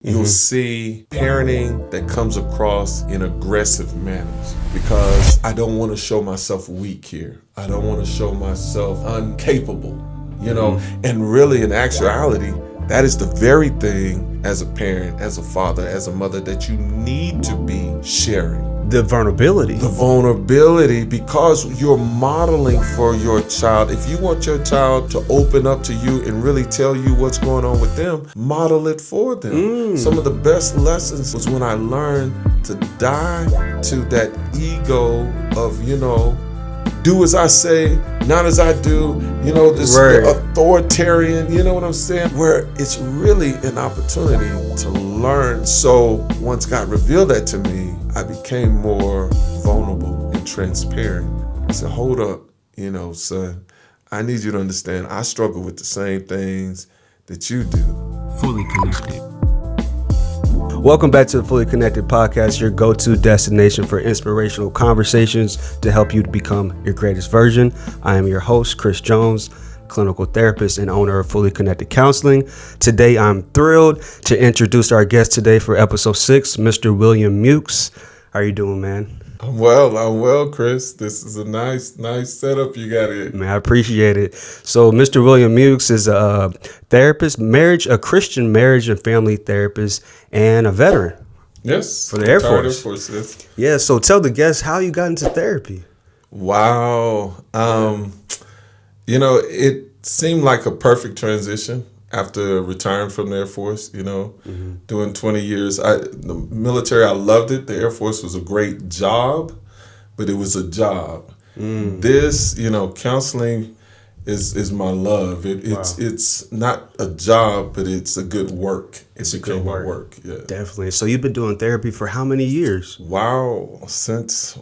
You'll see parenting that comes across in aggressive manners because I don't want to show myself weak here. I don't want to show myself incapable, and really in actuality, that is the very thing as a parent, as a father, as a mother that you need to be sharing. The vulnerability, because you're modeling for your child. If you want your child to open up to you and really tell you what's going on with them, model it for them. Some of the best lessons was when I learned to die to that ego of, do as I say, not as I do, this authoritarian, you know what I'm saying? Where it's really an opportunity to learn. So once God revealed that to me, I became more vulnerable and transparent. I said, hold up, son, I need you to understand I struggle with the same things that you do. Fully Connected. Welcome back to the Fully Connected podcast, your go-to destination for inspirational conversations to help you to become your greatest version. I am your host, Chris Jones, clinical therapist and owner of Fully Connected Counseling. Today, I'm thrilled to introduce our guest today for episode 6, Mr. William Mukes. How are you doing, man? I'm well, Chris. This is a nice setup you got here. Man, I appreciate it. So, Mr. William Mukes is a therapist, a Christian marriage and family therapist, and a veteran. Yes, for the Air Force. Air Force, yes. Yeah. So, tell the guests how you got into therapy. Wow. It seemed like a perfect transition after retiring from the Air Force, doing 20 years. The military, I loved it. The Air Force was a great job, but it was a job. This, counseling is my love. It's not a job, but it's a good work. It's a good work. Yeah. Definitely. So you've been doing therapy for how many years? Since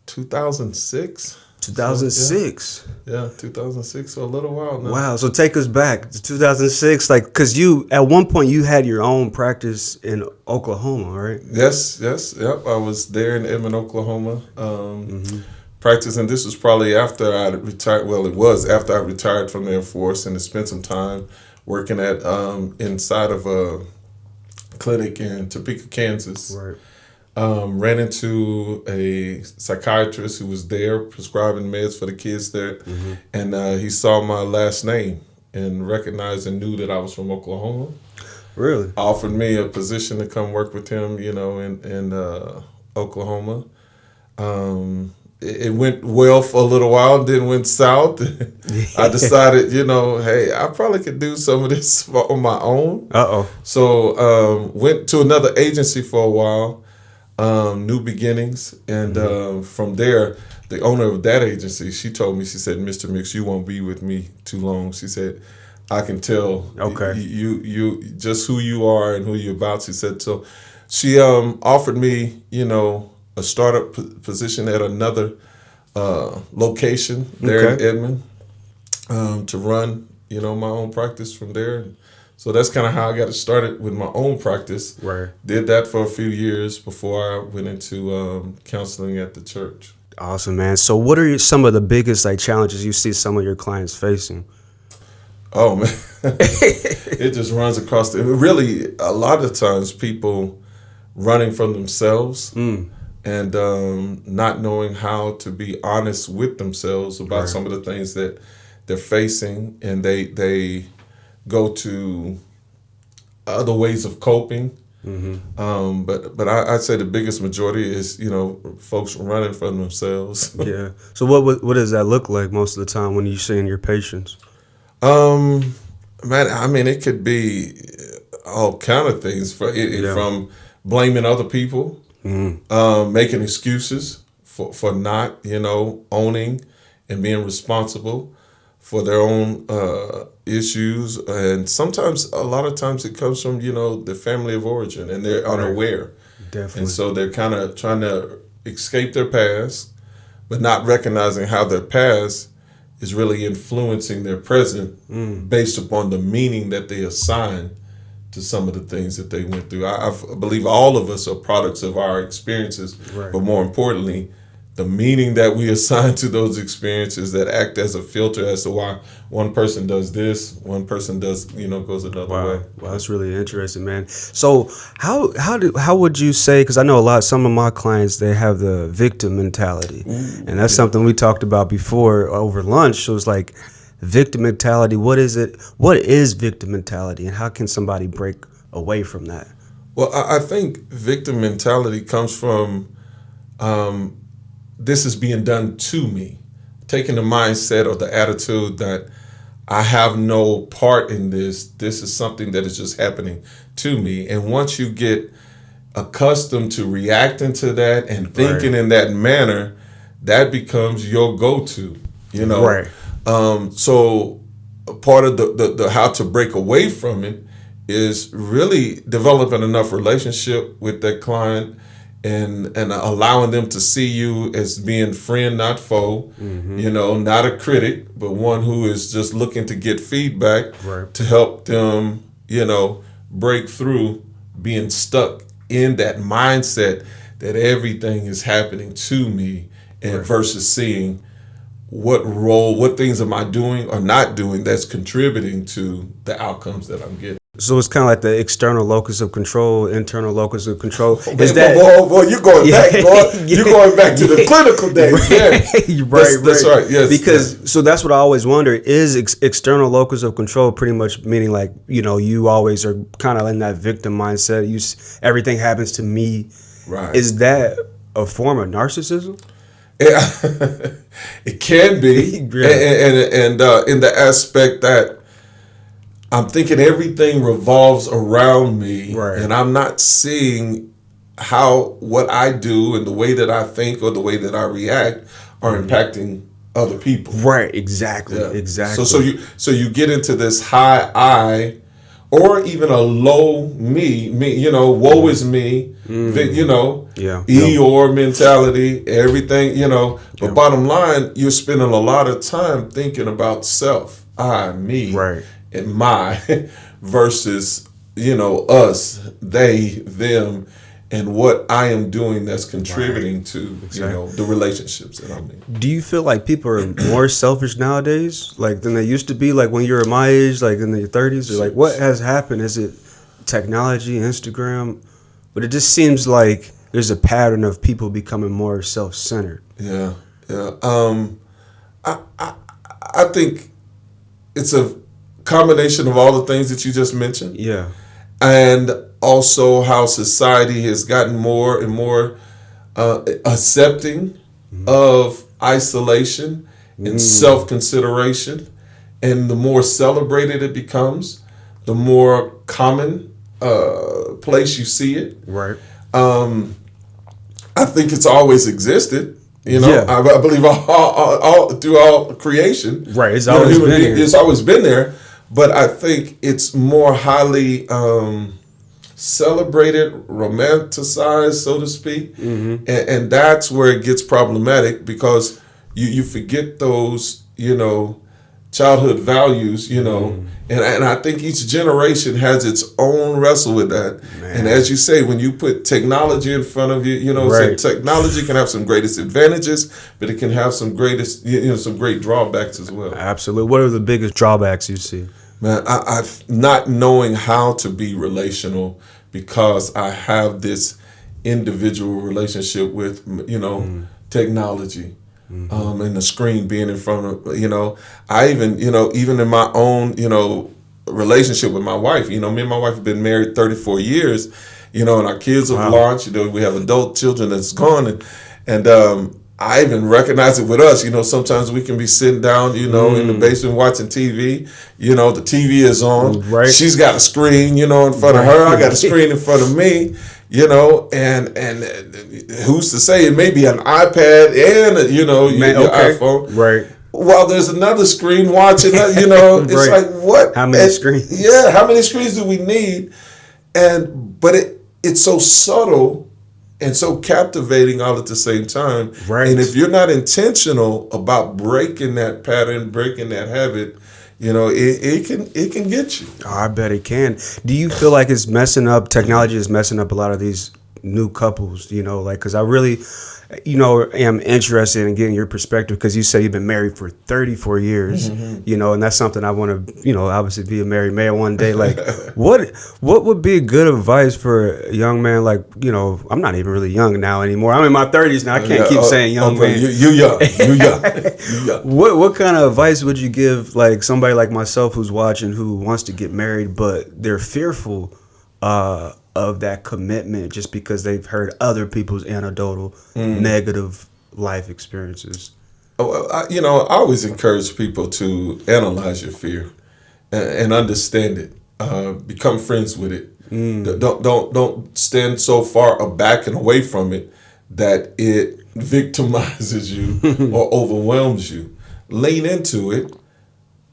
2006. 2006. Yeah, 2006, so a little while now. Wow, so take us back to 2006, because you, at one point, you had your own practice in Oklahoma, right? Yes, yep. I was there in Edmond, Oklahoma, practicing. This was probably after I retired. Well, it was after I retired from the Air Force and spent some time working at inside of a clinic in Topeka, Kansas. Right. Ran into a psychiatrist who was there prescribing meds for the kids there. And he saw my last name and recognized and knew that I was from Oklahoma. Really? Offered me a position to come work with him, in Oklahoma. It went well for a little while, then went south. I decided, hey, I probably could do some of this on my own. So went to another agency for a while. New Beginnings, and from there, the owner of that agency, she told me, she said, Mr. Mukes, you won't be with me too long. She said, I can tell you just who you are and who you're about. She said, so she offered me, a startup position at another location there in Edmond to run, my own practice from there. So that's kind of how I got started with my own practice. Right. Did that for a few years before I went into counseling at the church. Awesome, man. So what are some of the biggest challenges you see some of your clients facing? Oh, man. It just runs across really, a lot of times people running from themselves and not knowing how to be honest with themselves about some of the things that they're facing, and they go to other ways of coping. But I'd say the biggest majority is, folks running from themselves. Yeah. So what does that look like most of the time when you're seeing your patients? Man, I mean, it could be all kind of things from blaming other people, making excuses for not, owning and being responsible for their own issues. And a lot of times it comes from, the family of origin, and they're unaware. Definitely. And so they're kind of trying to escape their past, but not recognizing how their past is really influencing their present based upon the meaning that they assign to some of the things that they went through. I believe all of us are products of our experiences, but more importantly, the meaning that we assign to those experiences that act as a filter as to why one person does this, one person does, goes another way. Wow, that's really interesting, man. So how would you say, because I know some of my clients, they have the victim mentality. And that's something we talked about before over lunch. So it's like victim mentality. What is it? What is victim mentality, and how can somebody break away from that? Well, I think victim mentality comes from this is being done to me, taking the mindset or the attitude that I have no part in this. This is something that is just happening to me. And once you get accustomed to reacting to that and thinking in that manner, that becomes your go-to, Right. So part of the how to break away from it is really developing enough relationship with that client and allowing them to see you as being friend, not foe, not a critic, but one who is just looking to get feedback to help them, break through being stuck in that mindset that everything is happening to me, and versus seeing what things am I doing or not doing that's contributing to the outcomes that I'm getting. So it's kind of like the external locus of control, internal locus of control. Boy, you're going back, boy. You're going back to the clinical days. Yeah. That's right. Yes. Because so that's what I always wonder: is external locus of control pretty much meaning like you always are kind of in that victim mindset? Everything happens to me. Right. Is that a form of narcissism? Yeah. It can be, and in the aspect that I'm thinking everything revolves around me, and I'm not seeing how what I do and the way that I think or the way that I react are impacting other people. Right. Exactly. Yeah. Exactly. So you get into this high I, or even a low me, woe is me, Eeyore mentality, everything, But bottom line, you're spending a lot of time thinking about self, I, me, and my, versus, us, they, them, and what I am doing that's contributing to, the relationships that I'm in. Do you feel like people are more selfish nowadays, like than they used to be, like when you were my age, like in your 30s? Or like what has happened? Is it technology, Instagram? But it just seems like there's a pattern of people becoming more self-centered. Yeah. I think it's a combination of all the things that you just mentioned. Yeah. And also how society has gotten more and more accepting of isolation and self-consideration. And the more celebrated it becomes, the more common place you see it. Right. I think it's always existed. I believe all through all creation. Right. It's always been there. It's always been there. But I think it's more highly celebrated, romanticized, so to speak. And that's where it gets problematic, because you forget those, childhood values, and I think each generation has its own wrestle with that. Man. And as you say, when you put technology in front of you, so technology can have some greatest advantages, but it can have some some great drawbacks as well. Absolutely. What are the biggest drawbacks you see? Man, I've not knowing how to be relational, because I have this individual relationship with, technology. And the screen being in front of, I even, even in my own, relationship with my wife, me and my wife have been married 34 years, and our kids have launched, we have adult children that's gone. And I even recognize it with us, sometimes we can be sitting down, in the basement watching TV, the TV is on, she's got a screen, in front of her, I got a screen in front of me. And who's to say it may be an iPad and your iPhone, right? While there's another screen watching, it's like what? How many screens? Yeah, how many screens do we need? But it's so subtle and so captivating all at the same time. Right. And if you're not intentional about breaking that pattern, breaking that habit, it can get you. Oh, I bet it can. Do you feel like it's messing up? Technology is messing up a lot of these new couples, you know, like, because I really, you know, am interested in getting your perspective, because you say you've been married for 34 years, you know, and that's something I want to, you know, obviously be a married man one day. Like, what would be good advice for a young man? Like, you know, I'm not even really young now anymore. I'm in my 30s now. I can't keep saying young man. You young. You young. What kind of advice would you give, like, somebody like myself who's watching, who wants to get married, but they're fearful of that commitment just because they've heard other people's anecdotal negative life experiences? You know, I always encourage people to analyze your fear and understand it. Become friends with it. Don't stand so far back and away from it that it victimizes you or overwhelms you. Lean into it.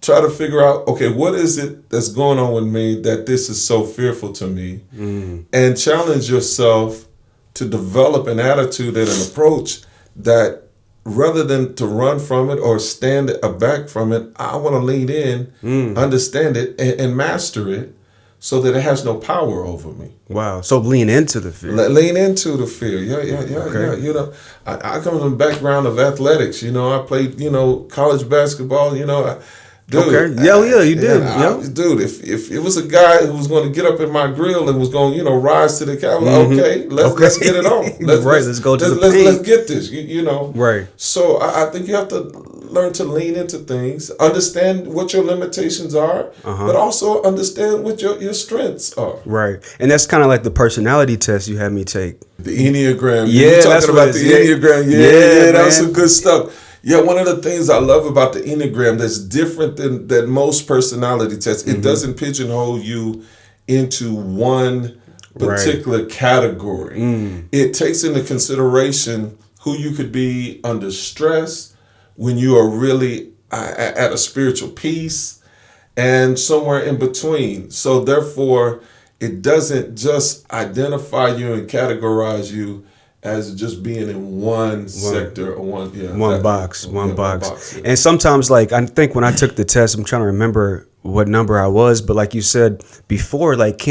Try to figure out, okay, what is it that's going on with me that this is so fearful to me? And challenge yourself to develop an attitude and an approach that, rather than to run from it or stand back from it, I want to lean in, understand it, and master it so that it has no power over me. Wow. So lean into the fear. Lean into the fear. Yeah. You know, I come from a background of athletics. You know, I played, you know, college basketball, you know. Dude, okay. Yeah, you did. Dude, if it was a guy who was going to get up in my grill and was going to, you know, rise to the cap, okay, let's get it on. Let's go to the paint. Let's get this, you know. Right. So I think you have to learn to lean into things, understand what your limitations are, but also understand what your strengths are. Right. And that's kind of like the personality test you had me take. The Enneagram. Yeah, you're talking about the Enneagram. Yeah, that was some good stuff. Yeah, one of the things I love about the Enneagram that's different than most personality tests, it doesn't pigeonhole you into one particular category. It takes into consideration who you could be under stress, when you are really at a spiritual peace, and somewhere in between. So therefore, it doesn't just identify you and categorize you as just being in one sector or one box. Yeah. And sometimes, like, I think when I took the test, I'm trying to remember what number I was, but like you said before, like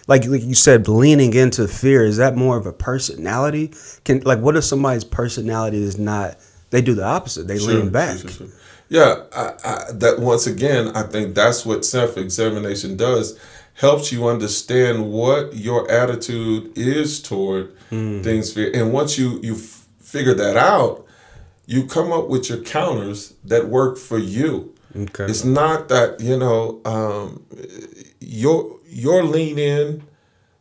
like you said, leaning into fear, is that more of a personality? What if somebody's personality is not, they do the opposite, they lean back? Sure. Yeah, that once again, I think that's what self-examination does. Helps you understand what your attitude is toward things. And once you figure that out, you come up with your counters that work for you. Okay. It's not that, you know, your lean in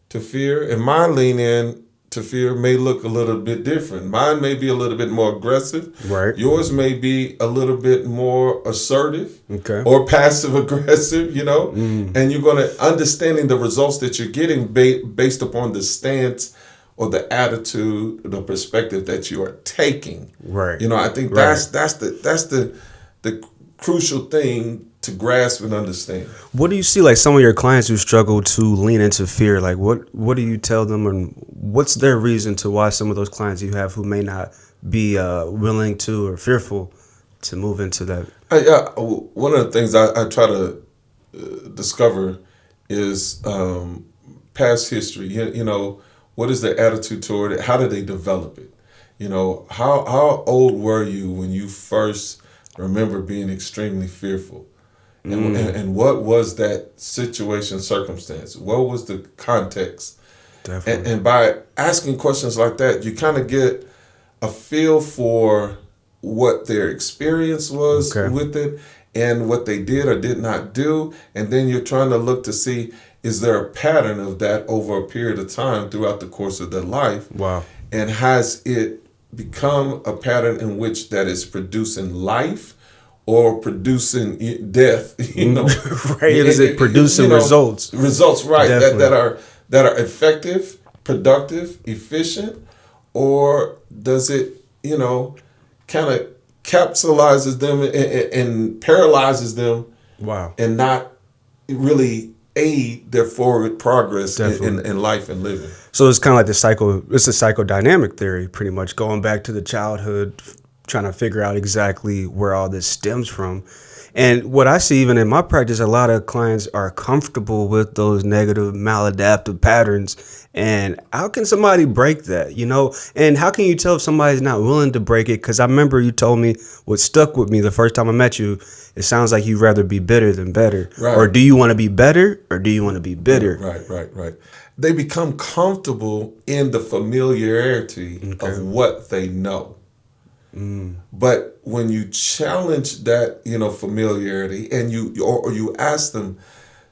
to fear and my lean in to fear may look a little bit different. Mine may be a little bit more aggressive. Right. Yours may be a little bit more assertive, or passive aggressive, you know. And you're going to understanding the results that you're getting based upon the stance or the attitude, the perspective that you are taking. Right. You know, I think that's the crucial thing to grasp and understand. What do you see, like, some of your clients who struggle to lean into fear? Like, what do you tell them, and what's their reason to why some of those clients you have who may not be willing to or fearful to move into that? One of the things I try to discover is past history. You know, what is their attitude toward it? How did they develop it? You know, how old were you when you first remember being extremely fearful? And what was that situation, circumstance? What was the context? Definitely. And by asking questions like that, you kind of get a feel for what their experience was with it and what they did or did not do. And then you're trying to look to see, is there a pattern of that over a period of time throughout the course of their life? Wow. And has it become a pattern in which that is producing life or producing death, you know? Right. Is it producing results? Results, right, that are effective, productive, efficient, or does it, you know, kind of capsulizes them and paralyzes them? Wow. And not really aid their forward progress in life and living. So it's kind of like it's a psychodynamic theory, pretty much, going back to the childhood, trying to figure out exactly where all this stems from. And what I see even in my practice, a lot of clients are comfortable with those negative maladaptive patterns. And how can somebody break that, you know? And how can you tell if somebody's not willing to break it? Because I remember you told me what stuck with me the first time I met you. It sounds like you'd rather be bitter than better. Right. Or do you want to be better or do you want to be bitter? Right. They become comfortable in the familiarity of what they know. But when you challenge that, familiarity, and you ask them,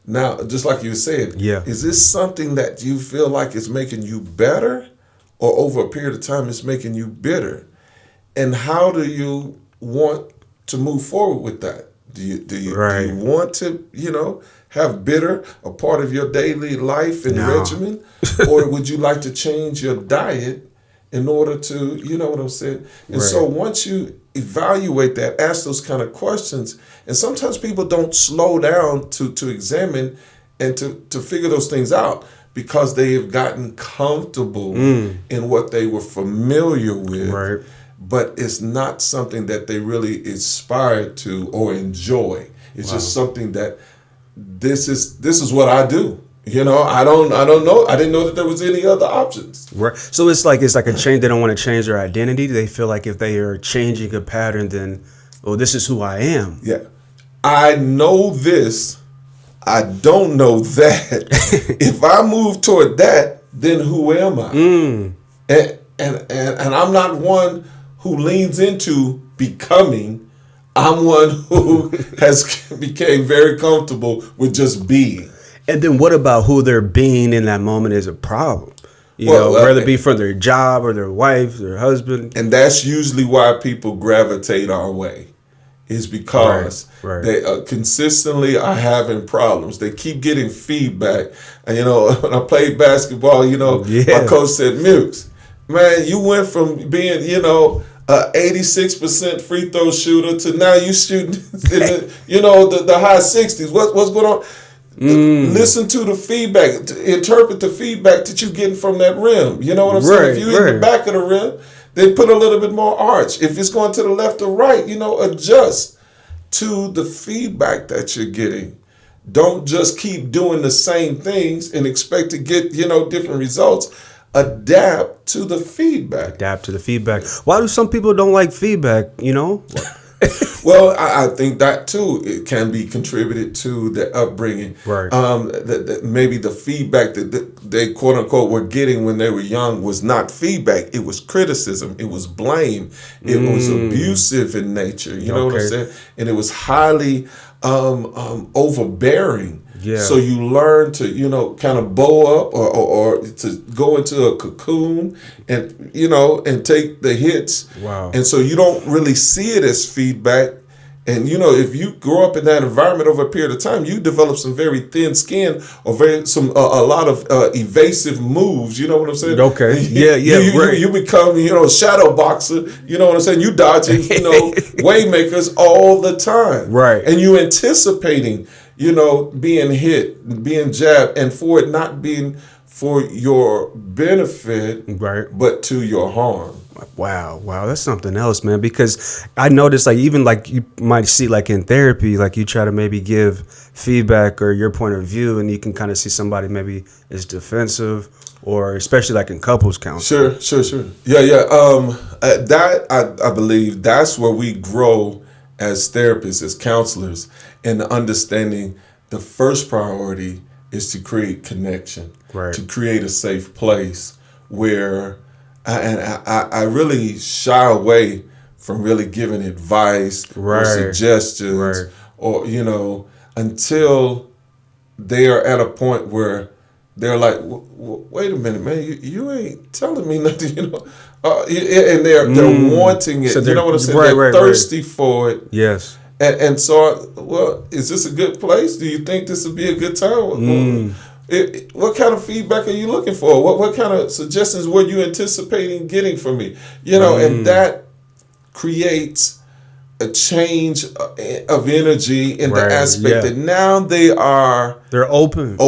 now, just like you said, is this something that you feel like is making you better, or over a period of time it's making you bitter? And how do you want to move forward with that? Do you want to, have bitter a part of your daily life and regimen? Or would you like to change your diet in order to, you know what I'm saying? And so once you evaluate that, ask those kind of questions, and sometimes people don't slow down to examine and to figure those things out because they have gotten comfortable in what they were familiar with. Right. But it's not something that they really aspire to or enjoy. It's just something that this is what I do. I don't know. I didn't know that there was any other options. Right. So it's like a change. They don't want to change their identity. They feel like if they are changing a pattern, then, this is who I am. Yeah. I know this. I don't know that. If I move toward that, then who am I? And I'm not one who leans into becoming. I'm one who became very comfortable with just being. And then what about who they're being in that moment is a problem? Whether it be for their job or their wife, their husband. And that's usually why people gravitate our way, is because they consistently are having problems. They keep getting feedback. And, when I played basketball, my coach said, Mukes, man, you went from being, 86% free throw shooter to now you shooting in the high 60s. What's going on? Listen to the feedback, interpret the feedback that you're getting from that rim. You know what I'm saying? If you're in the back of the rim, then put a little bit more arch. If it's going to the left or right, adjust to the feedback that you're getting. Don't just keep doing the same things and expect to get, different results. Adapt to the feedback. Why do some people don't like feedback, Well, I think that too, it can be contributed to the upbringing. Right. Maybe the feedback that they quote unquote were getting when they were young was not feedback. It was criticism. It was blame. It was abusive in nature. You know what I'm saying? And it was highly overbearing. Yeah. So you learn to, kind of bow up or to go into a cocoon and, and take the hits. Wow. And so you don't really see it as feedback. And, if you grow up in that environment over a period of time, you develop some very thin skin or a lot of evasive moves. You know what I'm saying? Okay. You become, shadow boxer. You know what I'm saying? You dodging, waymakers all the time. Right. And you anticipating, being hit, being jabbed, and for it not being for your benefit, but to your harm. Wow, that's something else, man. Because I noticed, even you might see, in therapy, you try to maybe give feedback or your point of view, and you can kind of see somebody maybe is defensive, or especially in couples counseling. Sure. Yeah. That I believe that's where we grow as therapists, as counselors, in understanding the first priority is to create connection, to create a safe place where. And I really shy away from really giving advice or suggestions or, until they are at a point where they're like, wait a minute, man, you ain't telling me nothing, and they're wanting it. So you know what I'm saying? They're thirsty for it. Yes. And so, is this a good place? Do you think this would be a good time? What kind of feedback are you looking for? What kind of suggestions were you anticipating getting from me? And that creates a change of energy in the aspect that now they're open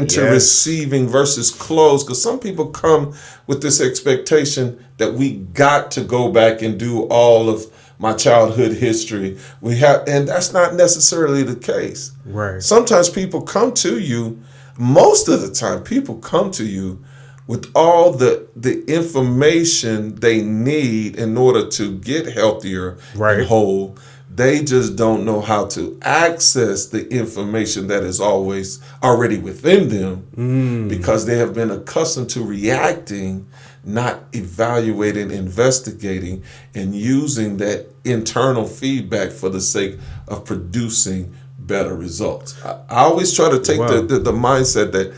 to receiving versus closed. Because some people come with this expectation that we got to go back and do all of my childhood history. And that's not necessarily the case. Right. Sometimes people come to you, most of the time people come to you with all the information they need in order to get healthier and whole. They just don't know how to access the information that is always already within them because they have been accustomed to reacting, not evaluating, investigating, and using that internal feedback for the sake of producing better results. I always try to take the mindset that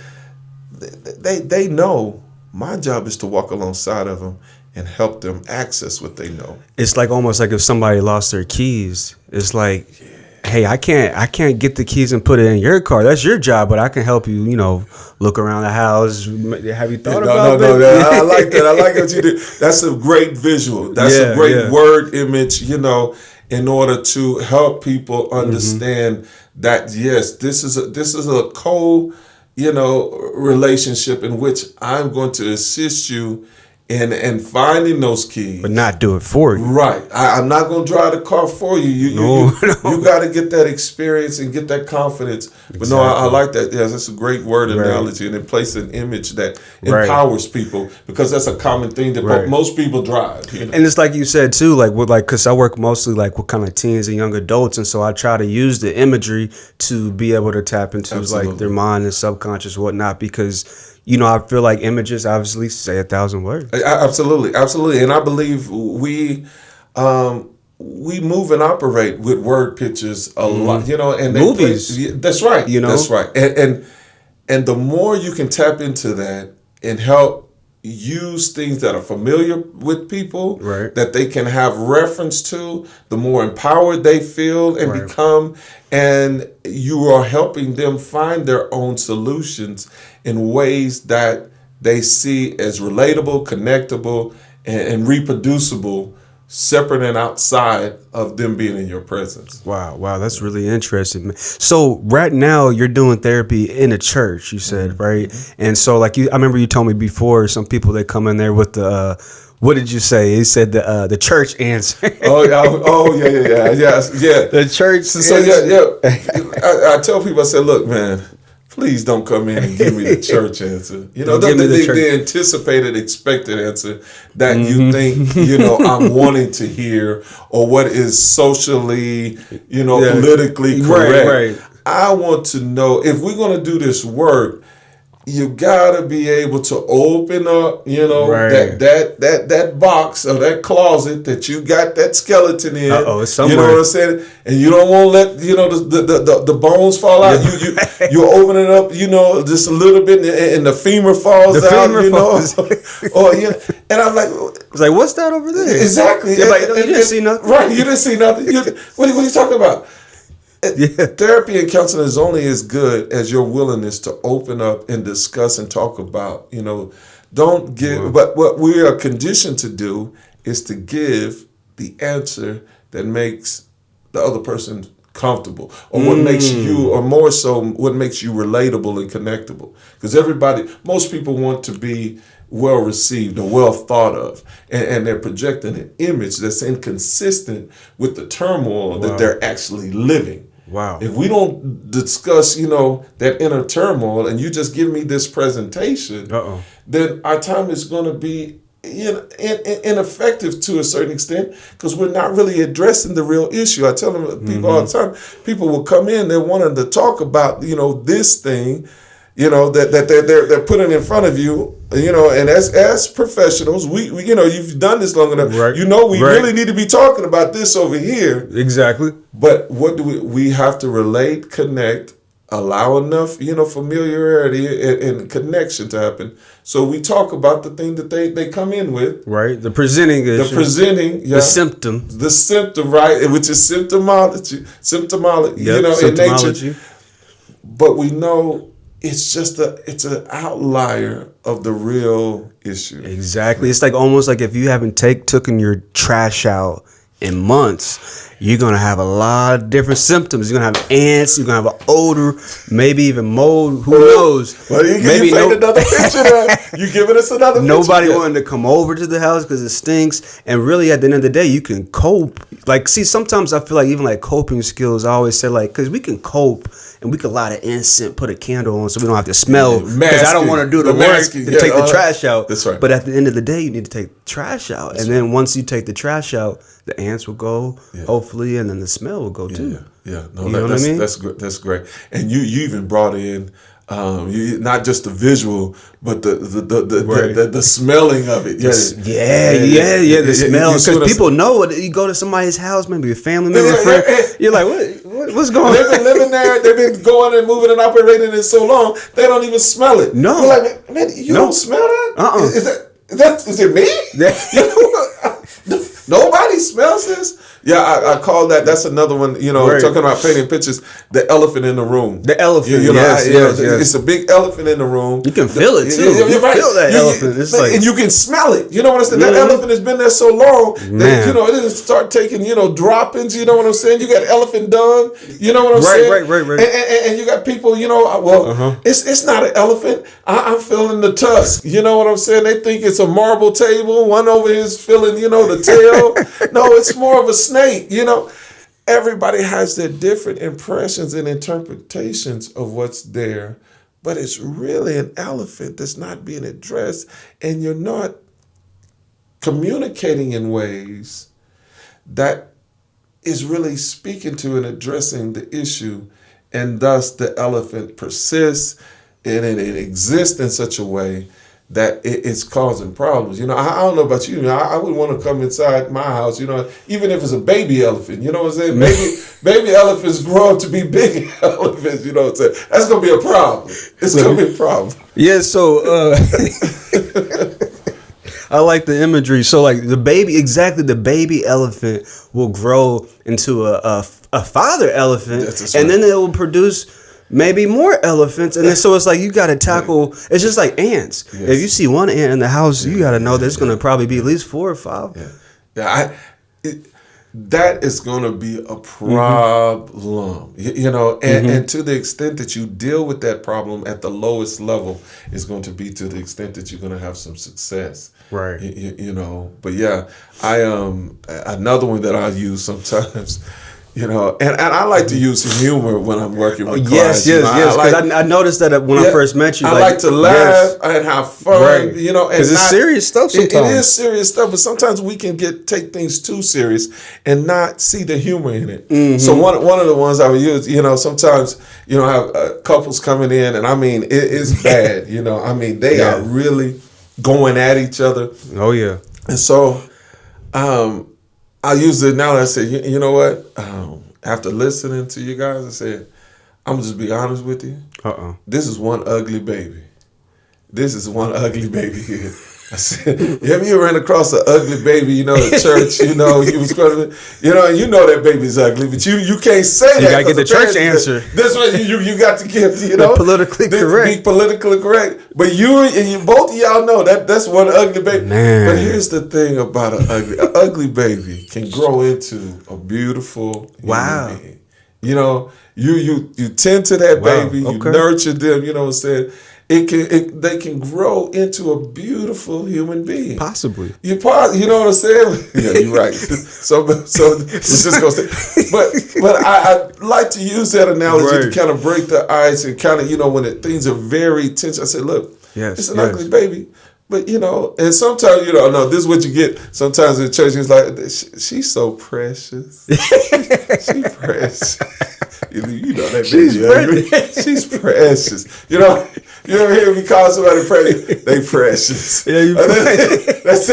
they know my job is to walk alongside of them and help them access what they know. It's like almost like if somebody lost their keys. It's like, hey, I can't get the keys and put it in your car. That's your job, but I can help you, look around the house. Have you thought about that? No, I like that. I like what you do. That's a great visual. That's a great word image, in order to help people understand that, yes, this is a relationship in which I'm going to assist you in finding those keys, but not do it for you. Right. I'm not going to drive the car for you. You got to get that experience and get that confidence. Exactly. But no, I like that. Yes, that's a great word analogy, and it places an image that empowers people, because that's a common thing that most people drive. And it's like you said too, because I work mostly with kind of teens and young adults, and so I try to use the imagery to be able to tap into their mind and subconscious and whatnot, because I feel like images obviously say 1,000 words. Absolutely. And I believe we move and operate with word pictures a lot, and movies. That's right. That's right. And the more you can tap into that and help use things that are familiar with people, that they can have reference to, the more empowered they feel and become. And you are helping them find their own solutions in ways that they see as relatable, connectable, and reproducible, separate and outside of them being in your presence. Wow, that's really interesting. So right now you're doing therapy in a church, you said, right? And so I remember you told me before, some people, they come in there with the what did you say? He said the church answer. Yeah. The church. So I tell people, I said, look, man, please don't come in and give me the church answer. The anticipated, expected answer that you think, I'm wanting to hear, or what is socially, politically correct. Right. I want to know, if we're going to do this work, you gotta be able to open up, that box or that closet that you got that skeleton in. It's somewhere. You know what I'm saying? And you don't want to let the bones fall out. You open it up, just a little bit, and the femur falls out. And I'm like, it's like, what's that over there? Exactly. You didn't see nothing. Right? You didn't see nothing. What are you talking about? Therapy and counseling is only as good as your willingness to open up and discuss and talk about. Don't give. But what we are conditioned to do is to give the answer that makes the other person comfortable, or what makes you, or more so, what makes you relatable and connectable. Because most people want to be well received or well thought of, and they're projecting an image that's inconsistent with the turmoil that they're actually living. Wow. If we don't discuss, that inner turmoil, and you just give me this presentation, then our time is going to be ineffective to a certain extent, because we're not really addressing the real issue. I tell people all the time, people will come in, they're wanting to talk about, this thing, that they're putting in front of you, and as professionals, we you've done this long enough, we really need to be talking about this over here. Exactly. But what do we have to relate, connect, allow enough, familiarity and connection to happen, so we talk about the thing that they come in with. Right. The presenting issue. The symptom. The symptom, right, which is symptomology, in nature. But we know it's an outlier of the real issue. Exactly. It's like almost like if you haven't taken your trash out in months, you're going to have a lot of different symptoms. You're going to have ants. You're going to have an odor, maybe even mold. Who knows? Well, maybe you paint another picture there. You giving us another picture. Nobody wanted to come over to the house because it stinks. And really, at the end of the day, you can cope. Like, see, sometimes I feel like even like coping skills, I always say, like, because we can cope and we can light an incense, put a candle on so we don't have to smell. Because I don't want to do the work to take the trash out. That's right. But at the end of the day, you need to take the trash out. That's and then once you take the trash out, the ants will go, hopefully, and then the smell will go too. Yeah. No, you know what I mean? That's good. That's great. And you even brought in not just the visual, but the smelling of it. Yeah. The smell, because people know it. You go to somebody's house, maybe a family member, friend. You're like, what's going on? They've been living there. They've been going and moving and operating it so long, they don't even smell it. No, you're like, man, you don't smell that? Is it me? Nobody smells this. Yeah, I call that. That's another one. Talking about painting pictures. The elephant in the room. The elephant. Yes. It's a big elephant in the room. You can feel it too. You feel that elephant. It's like, and you can smell it. You know what I'm saying? That elephant has been there so long that it didn't start taking droppings. You know what I'm saying? You got elephant dung. You know what I'm saying? Right. And you got people. It's not an elephant. I'm feeling the tusk. You know what I'm saying? They think it's a marble table. One over here is feeling the tail. No, it's more of a snake. Everybody has their different impressions and interpretations of what's there, but it's really an elephant that's not being addressed, and you're not communicating in ways that is really speaking to and addressing the issue, and thus the elephant persists and it exists in such a way that it's causing problems. I don't know about you. I wouldn't want to come inside my house, even if it's a baby elephant. You know what I'm saying? Baby elephants grow up to be big elephants. You know what I'm saying? That's going to be a problem. It's going to be a problem. Yeah, so I like the imagery. So like the baby elephant will grow into a father elephant, and then it will produce maybe more elephants, and then so it's like you got to tackle. It's just like ants. Yes. If you see one ant in the house, you got to know there's going to probably be at least 4 or 5. That is going to be a problem, and to the extent that you deal with that problem at the lowest level is going to be to the extent that you're going to have some success. Right. But yeah, another one that I use sometimes. And I like to use humor when I'm working with clients. Yes. Because I noticed that when I first met you. I like to laugh and have fun, Because it's serious stuff sometimes. It is serious stuff, but sometimes we can take things too serious and not see the humor in it. Mm-hmm. So one of the ones I would use, sometimes, I have couples coming in, and I mean, it's bad, they are really going at each other. Oh, yeah. And so, I use it now. I say, you know what? After listening to you guys, I said, I'm just be honest with you. This is one ugly baby. Here. I said, have you ran across an ugly baby? At church. He was going to, that baby's ugly, but you can't say that. You gotta get the church answer. That's what you got to get. Politically correct. Be politically correct. But you both of y'all know that's one ugly baby. Man. But here's the thing about an ugly baby can grow into a beautiful human being. You tend to that baby. You nurture them. You know what I'm saying? They can grow into a beautiful human being. Possibly. You know what I'm saying? Yeah, you're right. So it's just gonna say, but I like to use that analogy to kind of break the ice and kind of when things are very tense. I say, look, it's an ugly baby. But, and sometimes, no, this is what you get. Sometimes in church, it's like, she's so precious. She's precious. That baby. She's precious. You ever hear me call somebody pretty? They precious. Yeah, you precious. That's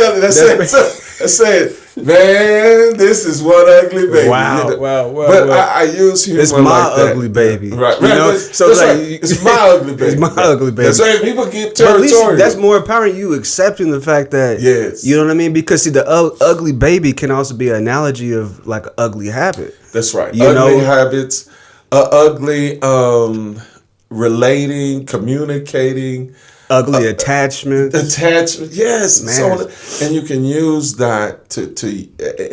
saying, man, this is one ugly baby. Wow. But I use humor it's my like that. Ugly baby. Right. So it's my ugly baby. It's my ugly baby. That's right. People get territorial. That's more empowering. You accepting the fact that, you know what I mean? Because see, the ugly baby can also be an analogy of like an ugly habit. That's right. Ugly habits, ugly relating, communicating, ugly attachments. Attachment, yes. Man. So, and you can use that to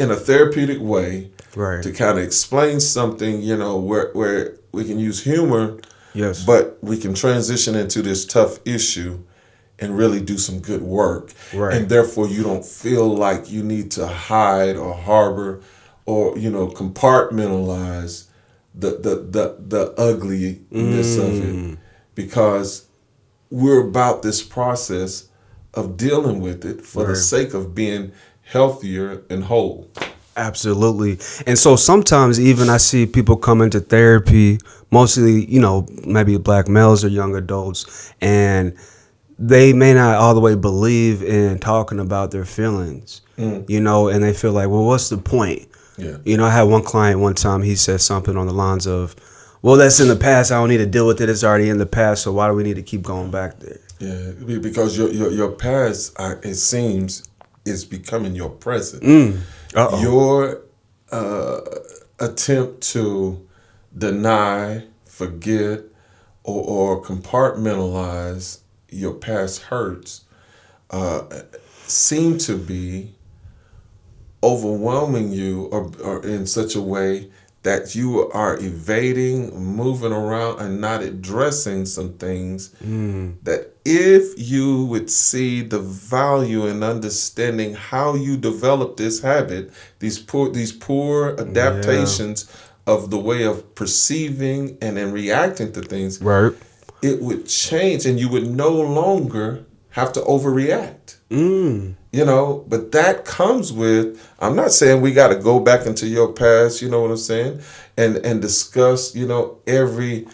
in a therapeutic way, right, to kind of explain something, where we can use humor, yes, but we can transition into this tough issue and really do some good work. right. And therefore you don't feel like you need to hide or harbor or, compartmentalize the ugliness of it, because we're about this process of dealing with it for the sake of being healthier and whole. Absolutely. And so sometimes even I see people come into therapy, mostly, maybe black males or young adults, and they may not all the way believe in talking about their feelings, and they feel like, well, what's the point? Yeah. I had one client one time, he said something on the lines of, well, that's in the past. I don't need to deal with it. It's already in the past. So why do we need to keep going back there? Yeah, because your past, it seems, is becoming your present. Your attempt to deny, forget, or compartmentalize your past hurts seem to be overwhelming you or in such a way that you are evading, moving around, and not addressing some things that if you would see the value in understanding how you develop this habit, these poor adaptations of the way of perceiving and then reacting to things, right, it would change and you would no longer have to overreact. But that comes with, I'm not saying we got to go back into your past, you know what I'm saying, and discuss, every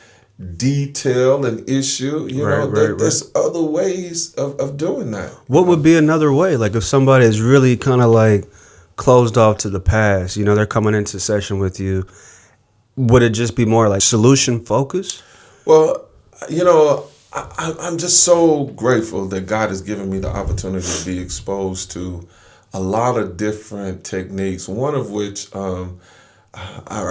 detail and issue, there's other ways of doing that. What would be another way? Like if somebody is really kind of like closed off to the past, they're coming into session with you, would it just be more like solution focused? Well, I'm just so grateful that God has given me the opportunity to be exposed to a lot of different techniques, one of which I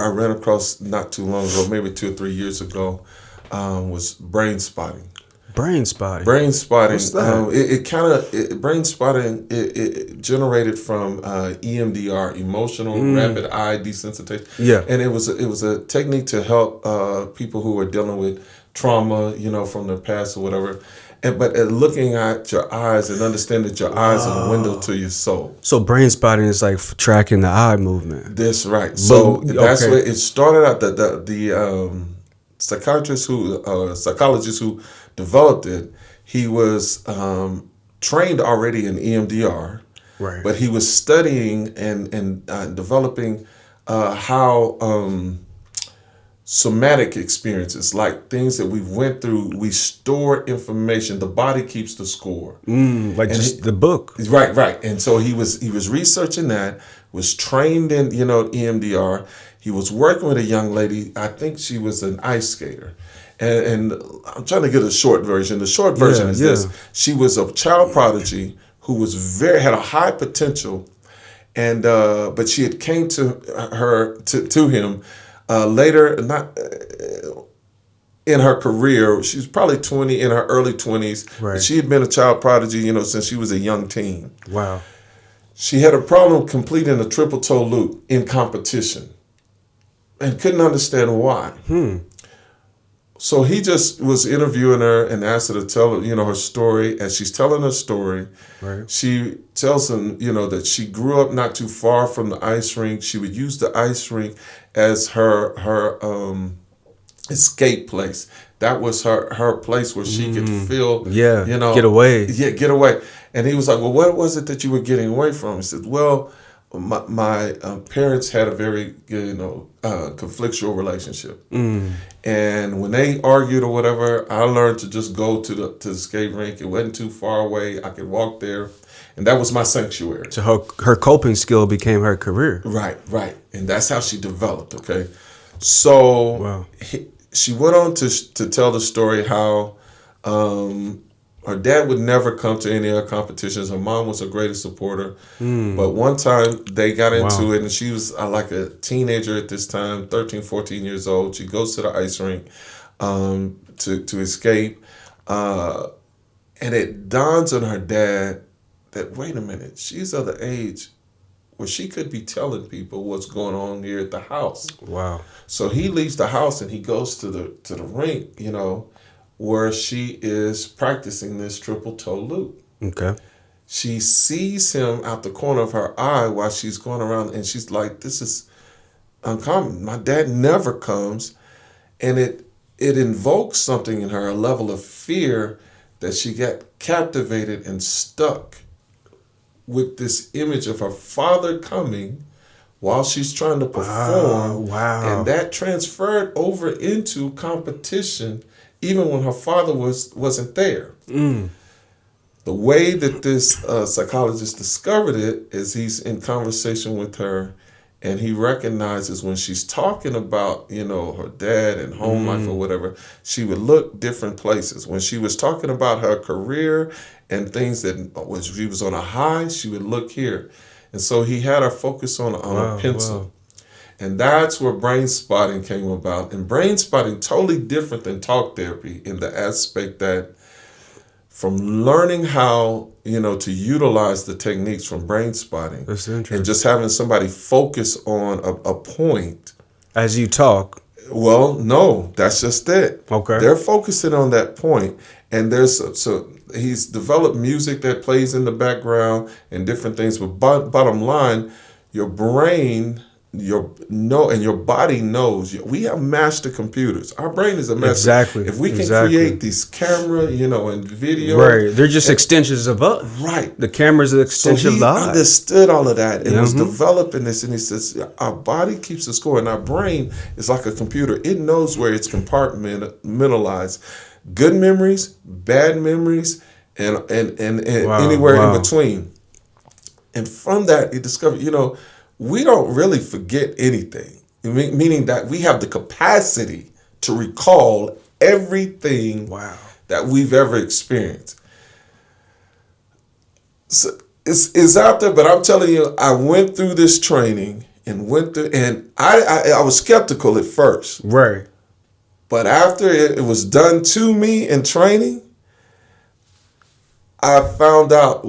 ran across not too long ago, maybe 2 or 3 years ago, was Brainspotting. Brainspotting. Brainspotting. Brainspotting. It generated from EMDR, emotional rapid eye desensitization. Yeah. And it was a technique to help people who are dealing with trauma, from their past or whatever. But looking at your eyes and understanding that your eyes are the window to your soul. So Brainspotting is like tracking the eye movement. That's right. So that's where it started out. The psychologist who developed it, he was trained already in EMDR, right? But he was studying and developing how somatic experiences, like things that we went through, we store information. The body keeps the score, the book. Right. And so he was researching that. Was trained in EMDR. He was working with a young lady. I think she was an ice skater. And I'm trying to get a short version. The short version is this: she was a child prodigy who was had a high potential, and but she had came to him later, not in her career. She was probably in her early 20s. Right. She had been a child prodigy, since she was a young teen. Wow. She had a problem completing a triple toe loop in competition, and couldn't understand why. So he just was interviewing her and asked her to tell her story. As she's telling her story, right, she tells him, that she grew up not too far from the ice rink. She would use the ice rink as her escape place. That was her place where she could feel, get away. Yeah, get away. And he was like, well, what was it that you were getting away from? He said, well, my parents had a very conflictual relationship, and when they argued or whatever, I learned to just go to the skate rink. It wasn't too far away. I could walk there, and that was my sanctuary. So her coping skill became her career. Right, and that's how she developed. Okay, so she went on to tell the story how her dad would never come to any of her competitions. Her mom was her greatest supporter. But one time they got into it, and she was like a teenager at this time, 13, 14 years old. She goes to the ice rink to escape. And it dawns on her dad that, wait a minute, she's of the age where she could be telling people what's going on here at the house. Wow. So he leaves the house and he goes to the rink, where she is practicing this triple toe loop. Okay. She sees him out the corner of her eye while she's going around, and she's like, this is uncommon. My dad never comes. And it invokes something in her, a level of fear, that she got captivated and stuck with this image of her father coming while she's trying to perform. Wow. And that transferred over into competition even when her father wasn't there. The way that this psychologist discovered it is he's in conversation with her, and he recognizes when she's talking about, her dad and home life or whatever, she would look different places. When she was talking about her career and things that when she was on a high, she would look here. And so he had her focus on a pencil. Wow. And that's where brain spotting came about. And brain spotting, totally different than talk therapy in the aspect that from learning how, to utilize the techniques from brain spotting and just having somebody focus on a point. As you talk. Well, no, that's just it. Okay. They're focusing on that point. And so he's developed music that plays in the background and different things. But bottom line, your brain, and your body knows. We have master computers. Our brain is a master. Exactly. If we can create these camera, and video. Right. They're just extensions of us. Right. The camera's an extension of us. He understood all of that and was developing this. And he says, our body keeps a score, and our brain is like a computer. It knows where it's compartmentalized. Good memories, bad memories, and anywhere in between. And from that, he discovered, we don't really forget anything, meaning that we have the capacity to recall everything that we've ever experienced. So it's out there, but I'm telling you, I went through this training and I was skeptical at first. Right. But after it was done to me in training, I found out,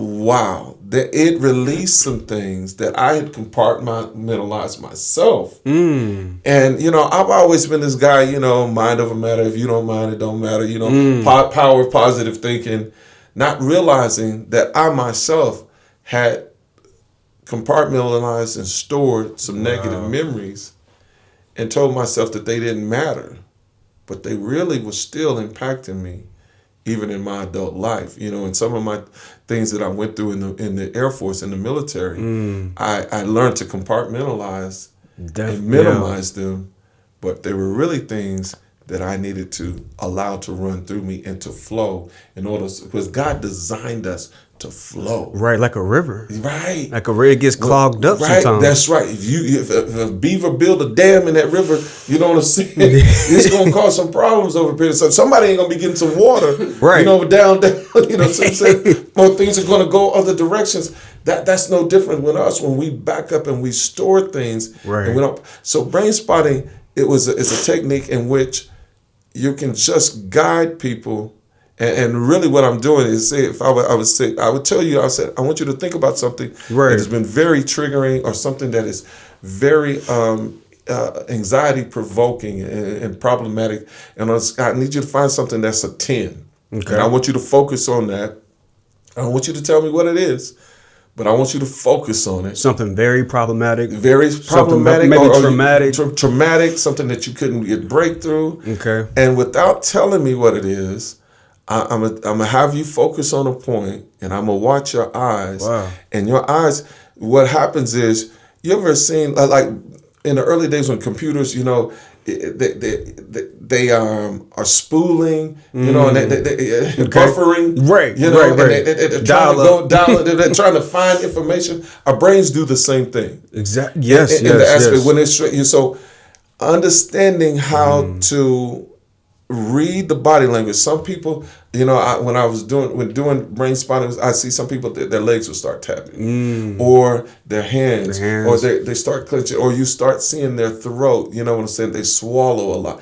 that it released some things that I had compartmentalized myself. And, I've always been this guy, mind over matter. If you don't mind, it don't matter. Power of positive thinking, not realizing that I myself had compartmentalized and stored some negative memories and told myself that they didn't matter, but they really were still impacting me. Even in my adult life, and some of my things that I went through in the Air Force, in the military, I learned to compartmentalize and minimize them, but they were really things that I needed to allow to run through me and to flow because God designed us to flow. Right, like a river. Right. Like a river gets clogged up sometimes. That's right. If a beaver build a dam in that river, you know what I'm saying? It's going to cause some problems over a period of time. Somebody ain't going to be getting some water, right. Down, more things are going to go other directions. That's no different with us when we back up and we store things. Right. And we don't. So brain spotting, it's a technique in which you can just guide people. And really what I'm doing is say, if I would tell you, I want you to think about something that has been very triggering or something that is very anxiety provoking and problematic. And I need you to find something that's a 10. Okay. And I want you to focus on that. I don't want you to tell me what it is, but I want you to focus on it. Something very problematic. Very problematic. Maybe traumatic. Traumatic, something that you couldn't get breakthrough. Okay. And without telling me what it is, I'm gonna have you focus on a point, and I'm gonna watch your eyes. Wow. And your eyes, what happens is, you ever seen like in the early days when computers, they are spooling, and they buffering, right? And they're trying to go down. They're trying to find information. Our brains do the same thing. Exactly. Yes. In the aspect when it's so understanding how to read the body language. Some people, when I was doing brain spotting, I see some people their legs will start tapping, or their hands, or they start clenching, or you start seeing their throat. You know what I'm saying? They swallow a lot.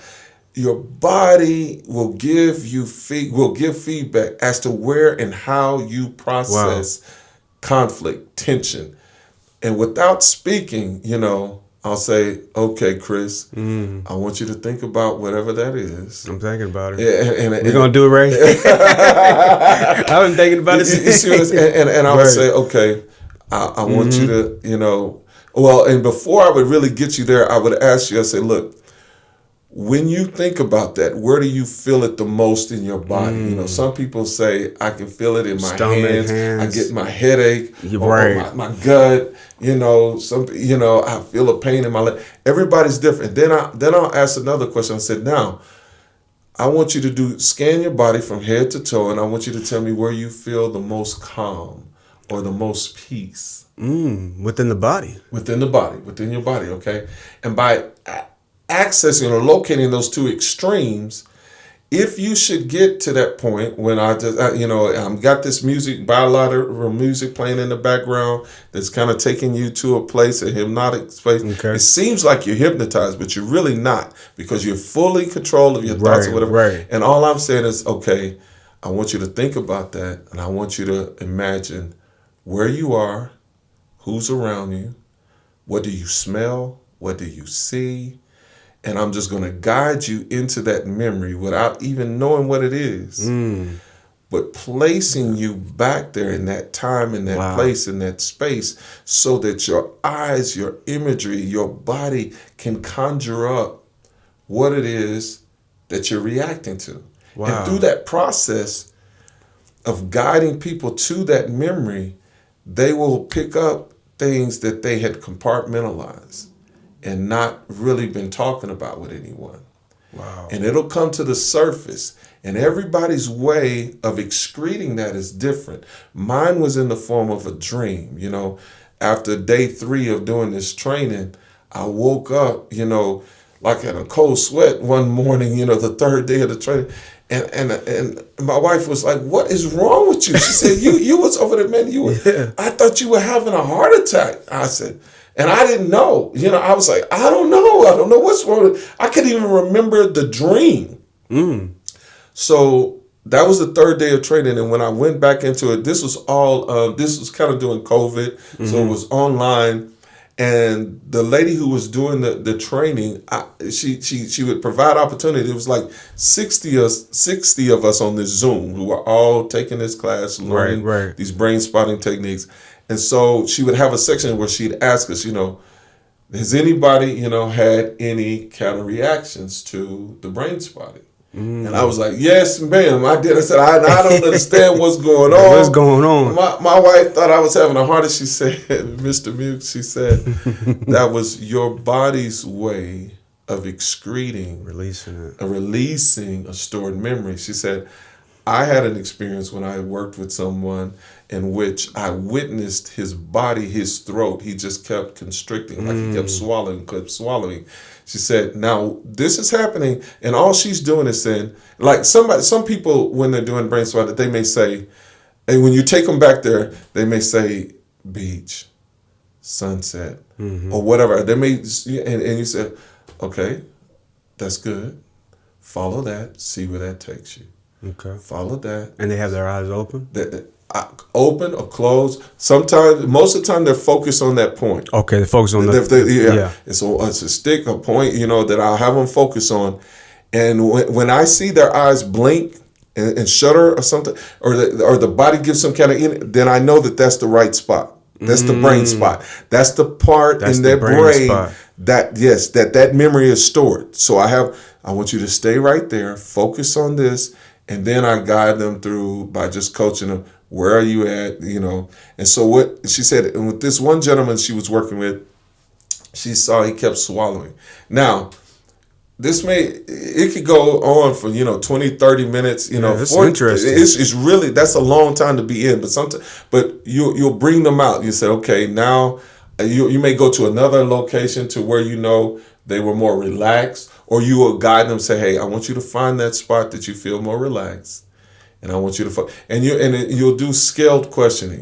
your body will give feedback as to where and how you process conflict, tension. And without speaking, I'll say, okay, Chris, I want you to think about whatever that is. I'm thinking about it. And we're going to do it right. I've been thinking about it. And I would say, okay, I want you to, and before I would really get you there, I would ask you, I say, look, when you think about that, where do you feel it the most in your body? Some people say, I can feel it in my hands. I get my headache, or my gut. I feel a pain in my leg. Everybody's different. Then I'll ask another question. I said, now, I want you to scan your body from head to toe, and I want you to tell me where you feel the most calm or the most peace. Within the body. Within your body, okay? And by accessing or locating those two extremes, if you should get to that point when I've got this bilateral music playing in the background that's kind of taking you to a place, a hypnotic place. Okay. It seems like you're hypnotized, but you're really not, because you're fully in control of your thoughts or whatever. Right. And all I'm saying is, okay, I want you to think about that, and I want you to imagine where you are, who's around you, what do you smell, what do you see? And I'm just going to guide you into that memory without even knowing what it is. But placing you back there in that time, in that place, in that space, so that your eyes, your imagery, your body can conjure up what it is that you're reacting to. And through that process of guiding people to that memory, they will pick up things that they had compartmentalized and not really been talking about with anyone. Wow. And it'll come to the surface. And everybody's way of excreting that is different. Mine was in the form of a dream. After day 3 of doing this training, I woke up, like in a cold sweat one morning, the 3rd day of the training. And my wife was like, "What is wrong with you?" She said, you was over there, man. I thought you were having a heart attack. I said, and I didn't know. I was like, I don't know what's wrong. I couldn't even remember the dream. So that was the 3rd day of training. And when I went back into it, this was kind of during COVID. So it was online. And the lady who was doing the training, she would provide opportunity. It was like 60 of us on this Zoom who were all taking this class, learning these brain spotting techniques. And so she would have a section where she'd ask us, has anybody, had any kind of reactions to the brain spotting? And I was like, yes, ma'am, I did. I said, I don't understand what's going on. What's going on? My wife thought I was having a heart attack. She said, Mr. Mukes, she said, that was your body's way of releasing a stored memory. She said, I had an experience when I worked with someone in which I witnessed his body, his throat. He just kept constricting, like he kept swallowing. She said, now this is happening, and all she's doing is saying, like some people, when they're doing brain spotting, they may say, and when you take them back there, they may say beach, sunset, or whatever. They may, and you say, okay, that's good. Follow that, see where that takes you. Okay. Follow that. And they have their eyes open? Open or closed. Sometimes, most of the time, they're focused on that point. Okay, they're focused on It's a stick, a point, that I'll have them focus on. And when I see their eyes blink and shudder or something, or the body gives some kind of, then I know that that's the right spot. That's the brain spot. That's the part in their brain that memory is stored. So I want you to stay right there, focus on this, and then I guide them through by just coaching them. Where are you at? And so what she said, and with this one gentleman she was working with, she saw he kept swallowing. Now, it could go on for 20, 30 minutes. It's interesting. It's really, that's a long time to be in. But you'll bring them out. You say, okay, now you may go to another location to where they were more relaxed, or you will guide them. Say, hey, I want you to find that spot that you feel more relaxed. And I want you to you'll do scaled questioning.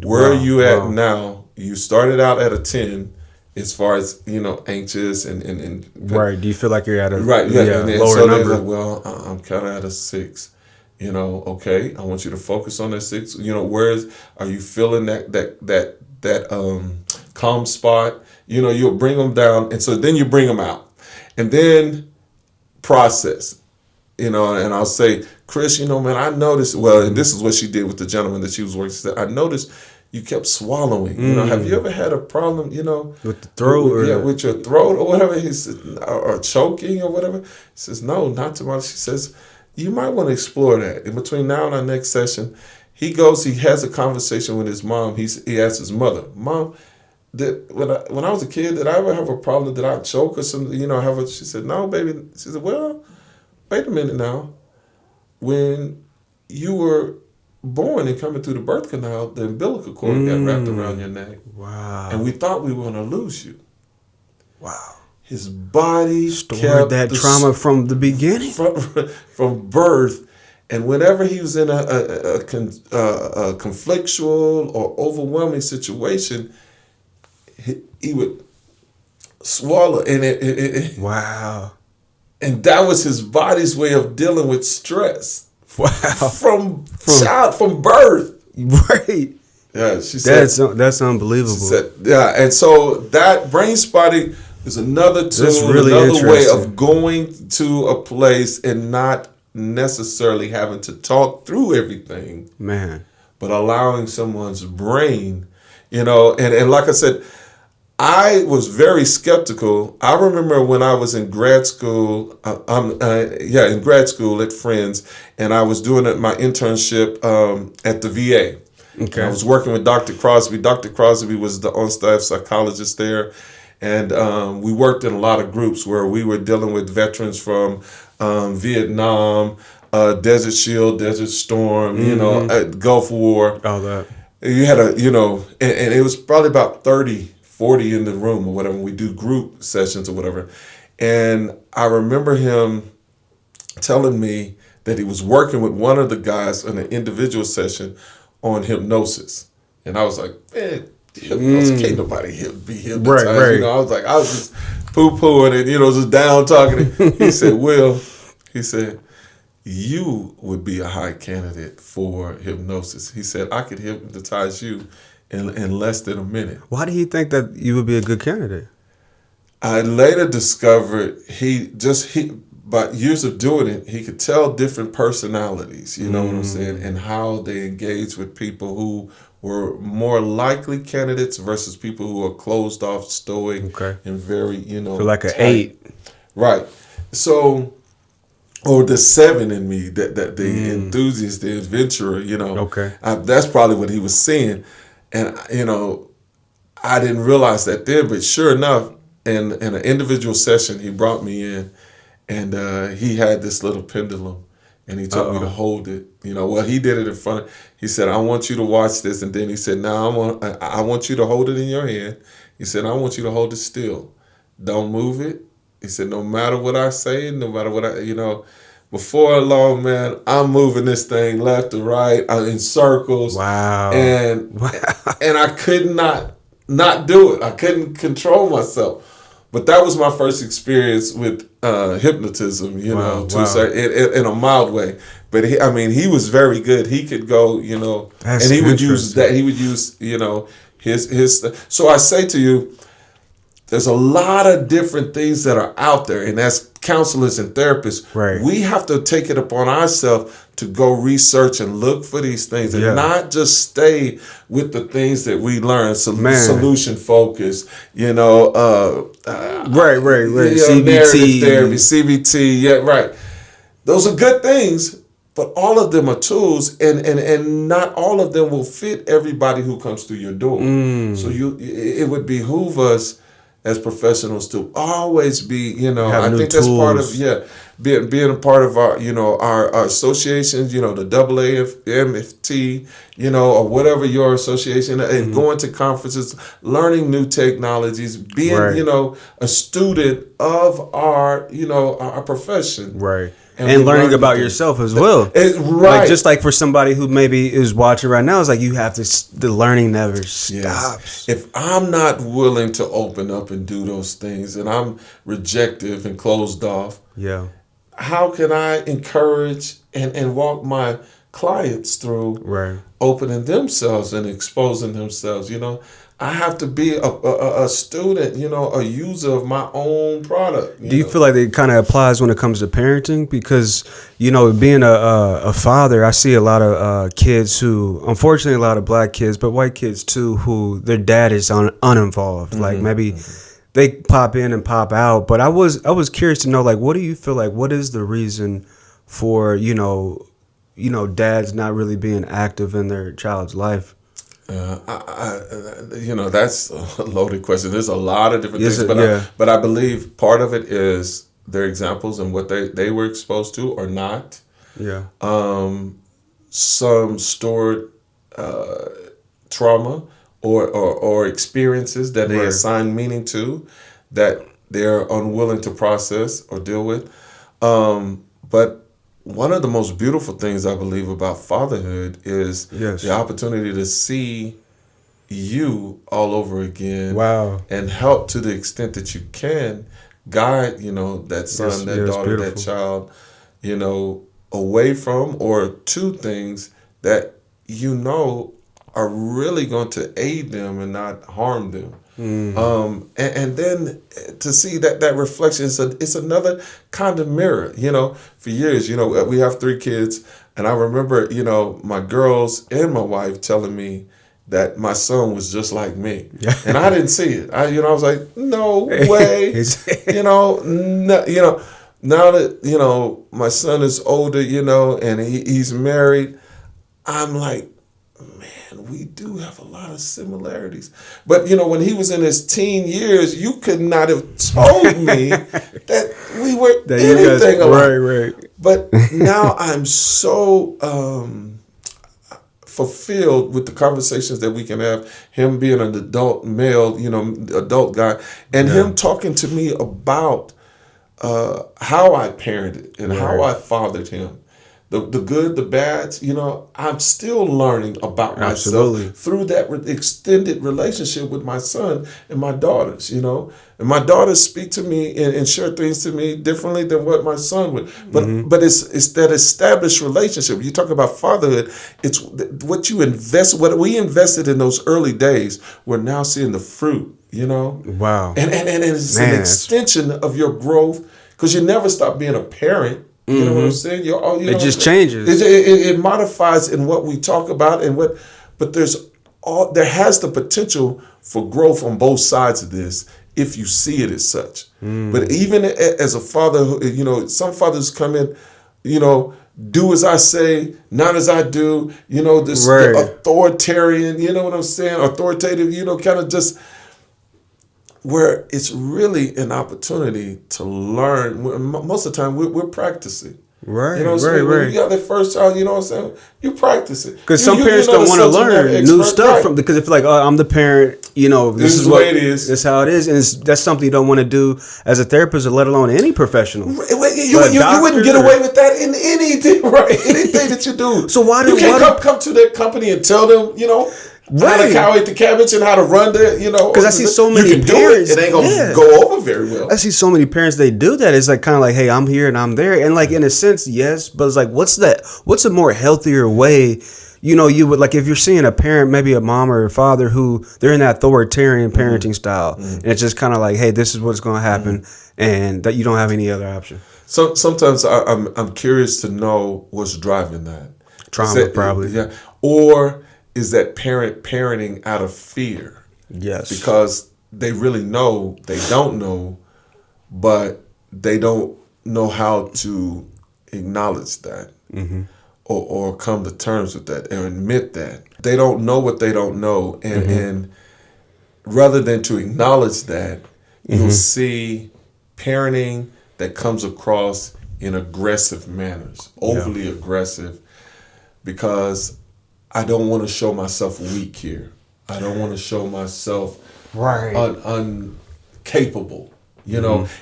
Where are you at now? You started out at a 10, as far as, anxious and right. Do you feel like you're at a right? Yeah, and lower so number? Like, well, I'm kind of at a 6. Okay, I want you to focus on that 6. Are you feeling that calm spot? You'll bring them down, and so then you bring them out, and then process. And I'll say, Chris, man, I noticed. Well, and this is what she did with the gentleman that she was working. She said, I noticed you kept swallowing. Have you ever had a problem? With the throat, with your throat or whatever. He said, or choking or whatever. He says, no, not too much. She says, you might want to explore that. In between now and our next session, he has a conversation with his mom. He asks his mother, Mom, when I was a kid, did I ever have a problem? Did I choke or something? She said, no, baby. She said, well, wait a minute now. When you were born and coming through the birth canal, the umbilical cord got wrapped around your neck. Wow. And we thought we were going to lose you. Wow. His body stored that trauma from the beginning. From birth. And whenever he was in a conflictual or overwhelming situation, he would swallow. And wow. And that was his body's way of dealing with stress. Wow. From birth. Right. Yeah, she said. That's unbelievable. She said, yeah, and so that brain spotting is another tool, really another way of going to a place and not necessarily having to talk through everything. Man. But allowing someone's brain, and like I said, I was very skeptical. I remember when I was in grad school, in grad school at Friends, and I was doing my internship at the VA. Okay. I was working with Dr. Crosby. Dr. Crosby was the on-staff psychologist there. And we worked in a lot of groups where we were dealing with veterans from Vietnam, Desert Shield, Desert Storm, Gulf War. All that. You had and it was probably about 40 in the room or whatever. We do group sessions or whatever. And I remember him telling me that he was working with one of the guys in an individual session on hypnosis. And I was like, man, hypnosis, can't nobody be hypnotized. Right. I was just poo-pooing it, just down talking. He said, Will, you would be a high candidate for hypnosis. He said, I could hypnotize you in less than a minute. Why do you think that you would be a good candidate? I later discovered by years of doing it, he could tell different personalities, you know what I'm saying, and how they engage with people who were more likely candidates versus people who are closed off, stoic, and very, So like an tight. 8. Right. So, or the 7 in me, that the enthusiast, the adventurer, Okay. That's probably what he was seeing. And, I didn't realize that then, but sure enough, in an individual session, he brought me in, and he had this little pendulum, and he told me to hold it. He did it in front of, he said, I want you to watch this. And then he said, now I want you to hold it in your hand. He said, I want you to hold it still. Don't move it. He said, no matter what I say, no matter what before long, man, I'm moving this thing left to right. I'm in circles. Wow. And I could not do it. I couldn't control myself. But that was my first experience with hypnotism, in a mild way. But he was very good. He could go, That's and he would use that. He would use, his. So I say to you, there's a lot of different things that are out there, and as counselors and therapists, we have to take it upon ourselves to go research and look for these things, and not just stay with the things that we learn. Solution focus, right. CBT, narrative therapy, CBT, Those are good things, but all of them are tools, and not all of them will fit everybody who comes through your door. So it would behoove us as professionals to always be, I think that's part of being a part of our, our associations, the AAFMFT, or whatever your association, and going to conferences, learning new technologies, being, a student of our, our profession. Right. and learning about yourself as well. Right. Like, just like for somebody who maybe is watching right now, it's like you have to, the learning never stops. If I'm not willing to open up and do those things, and I'm rejective and closed off, how can I encourage and walk my clients through opening themselves and exposing themselves? I have to be a student, a user of my own product. Do you feel like it kind of applies when it comes to parenting? Because, being a father, I see a lot of kids who, unfortunately, a lot of black kids, but white kids too, who their dad is uninvolved. Like maybe they pop in and pop out. But I was curious to know, like, what do you feel like? What is the reason for, dads not really being active in their child's life? That's a loaded question. There's a lot of different things, but I believe part of it is their examples and what they were exposed to or not. Yeah. Some stored trauma or experiences that they assign meaning to that they're unwilling to process or deal with. But one of the most beautiful things I believe about fatherhood is the opportunity to see you all over again. Wow. And help to the extent that you can guide, that son, that daughter, that child, away from or to things that are really going to aid them and not harm them. Mm-hmm. And then to see that reflection, it's another kind of mirror. For years, we have 3 kids, and I remember, my girls and my wife telling me that my son was just like me, and I didn't see it. I was like, no way. Now that my son is older, and he's married, I'm like, man, we do have a lot of similarities. But, when he was in his teen years, you could not have told me that we were anything alike. Right. But now I'm so fulfilled with the conversations that we can have, him being an adult male, adult guy, and him talking to me about how I parented and how I fathered him. The good, the bad, I'm still learning about myself through that extended relationship with my son and my daughters, And my daughters speak to me and share things to me differently than what my son would. But it's that established relationship. You talk about fatherhood, it's what you invest, what we invested in those early days, we're now seeing the fruit, Wow. And it's an extension of your growth, because you never stop being a parent. You know what I'm saying? It just changes. It modifies in what we talk about but there has the potential for growth on both sides of this if you see it as such. But even as a father, some fathers come in, do as I say, not as I do. This the authoritarian. You know what I'm saying? Authoritative. kind of just. Where it's really an opportunity to learn. Most of the time, we're practicing. Right, When you got that first child, you know what I'm saying? You practice it. Because some parents don't want to learn new stuff because if I'm the parent, this is what it is. This is how it is, and that's something you don't want to do as a therapist, or let alone any professional. You wouldn't get away with that in anything, anything that you do. So why you can't come to their company and tell them, how to eat the cabbage and how to run the, Because I see so many parents. It ain't gonna go over very well. I see so many parents, they do that. It's like kind of like, hey, I'm here and I'm there, and like in a sense, yes, but it's like, what's a more healthier way? You would, like, if you're seeing a parent, maybe a mom or a father who they're in that authoritarian parenting style, and it's just kind of like, hey, this is what's going to happen, and that you don't have any other option. So sometimes I'm curious to know what's driving that. Trauma, probably. Yeah, or is that parenting out of fear? Yes. Because they really know they don't know, but they don't know how to acknowledge that or come to terms with that and admit that. They don't know what they don't know. And rather than to acknowledge that, you'll see parenting that comes across in aggressive manners, overly aggressive, because I don't want to show myself weak here. I don't want to show myself uncapable,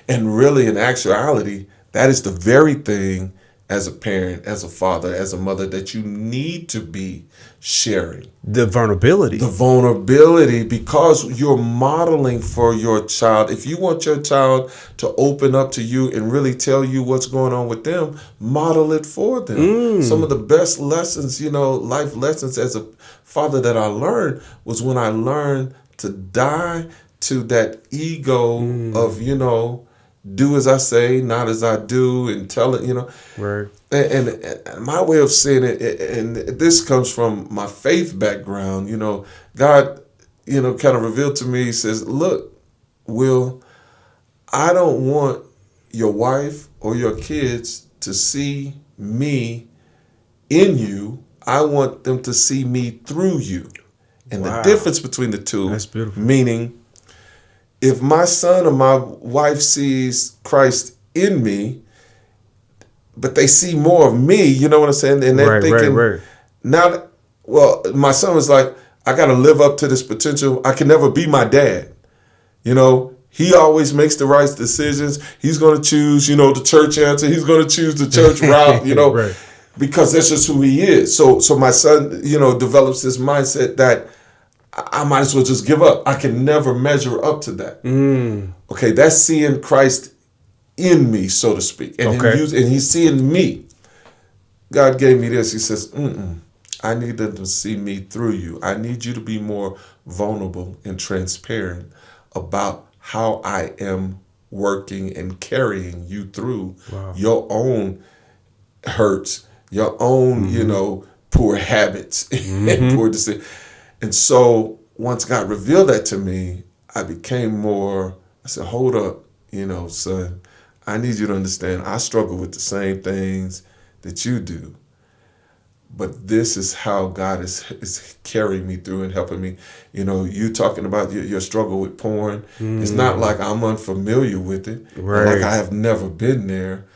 And really, in actuality, that is the very thing as a parent, as a father, as a mother, that you need to be sharing. The vulnerability. Because you're modeling for your child. If you want your child to open up to you and really tell you what's going on with them, model it for them. Some of the best lessons, life lessons as a father that I learned was when I learned to die to that ego of, do as I say, not as I do, and tell it, Right. And my way of saying it, and this comes from my faith background, God, kind of revealed to me, he says, look, Will, I don't want your wife or your kids to see me in you. I want them to see me through you. And the difference between the two, that's beautiful. Meaning, if my son or my wife sees Christ in me, but they see more of me, you know what I'm saying? And they're thinking, now, my son was like, I got to live up to this potential. I can never be my dad. He always makes the right decisions. He's going to choose, the church answer. He's going to choose the church route, Right. Because that's just who he is. So my son, develops this mindset that I might as well just give up. I can never measure up to that. Okay, that's seeing Christ in me, so to speak. And he's seeing me. God gave me this. He says, I need them to see me through you. I need you to be more vulnerable and transparent about how I am working and carrying you through your own hurts, your own, poor habits and poor decisions. And so once God revealed that to me, I said, hold up, son, I need you to understand I struggle with the same things that you do. But this is how God is carrying me through and helping me. You talking about your struggle with porn. It's not like I'm unfamiliar with it. Right. Like I have never been there.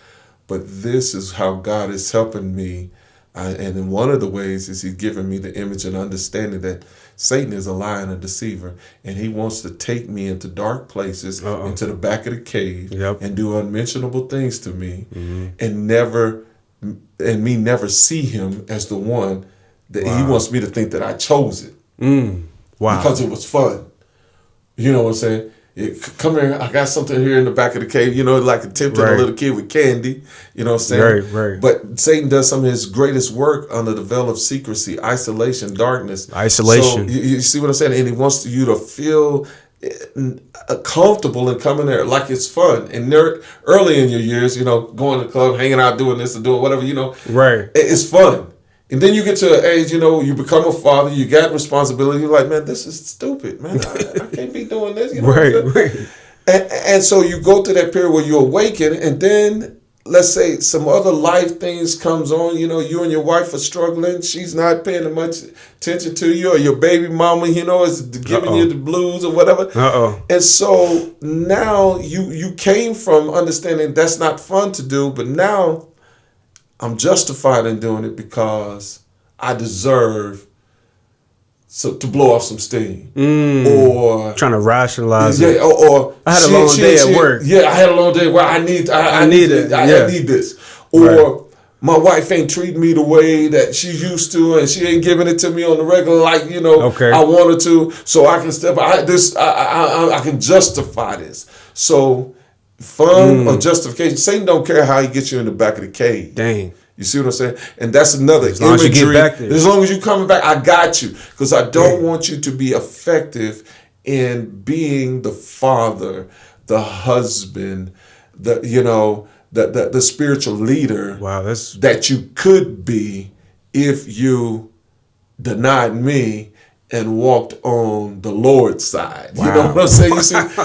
But this is how God is helping me. And in one of the ways is he's giving me the image and understanding that Satan is a liar and a deceiver. And he wants to take me into dark places, into the back of the cave, and do unmentionable things to me, and me never see him as the one that he wants me to think that I chose it. Because it was fun. You know what I'm saying? Come here, I got something here in the back of the cave, like a tempting a little kid with candy, you know what I'm saying? Right. But Satan does some of his greatest work under the veil of secrecy, isolation, darkness. Isolation. So you see what I'm saying? And he wants you to feel comfortable and coming there like it's fun. And early in your years, going to the club, hanging out, doing this and doing whatever, Right. It's fun. And then you get to an age, you become a father, you got responsibility. You're like, man, this is stupid, man. I can't be doing this. Right. And so you go through that period where you awaken, and then let's say some other life things comes on. You and your wife are struggling. She's not paying much attention to you, or your baby mama, is giving you the blues or whatever. And so now you came from understanding that's not fun to do, but now I'm justified in doing it because I deserve to blow off some steam. Or trying to rationalize it. Or I had a long day at work. Yeah, I had a long day where I need this. Or my wife ain't treating me the way that she used to, and she ain't giving it to me on the regular like, I wanted to, so I can step I can justify this. So fun or justification. Satan don't care how he gets you in the back of the cave. Dang. You see what I'm saying? And that's another as long imagery. As you get back there. As long as you coming back, I got you. Because I don't want you to be effective in being the father, the husband, the spiritual leader that you could be if you denied me and walked on the Lord's side. You know what I'm saying?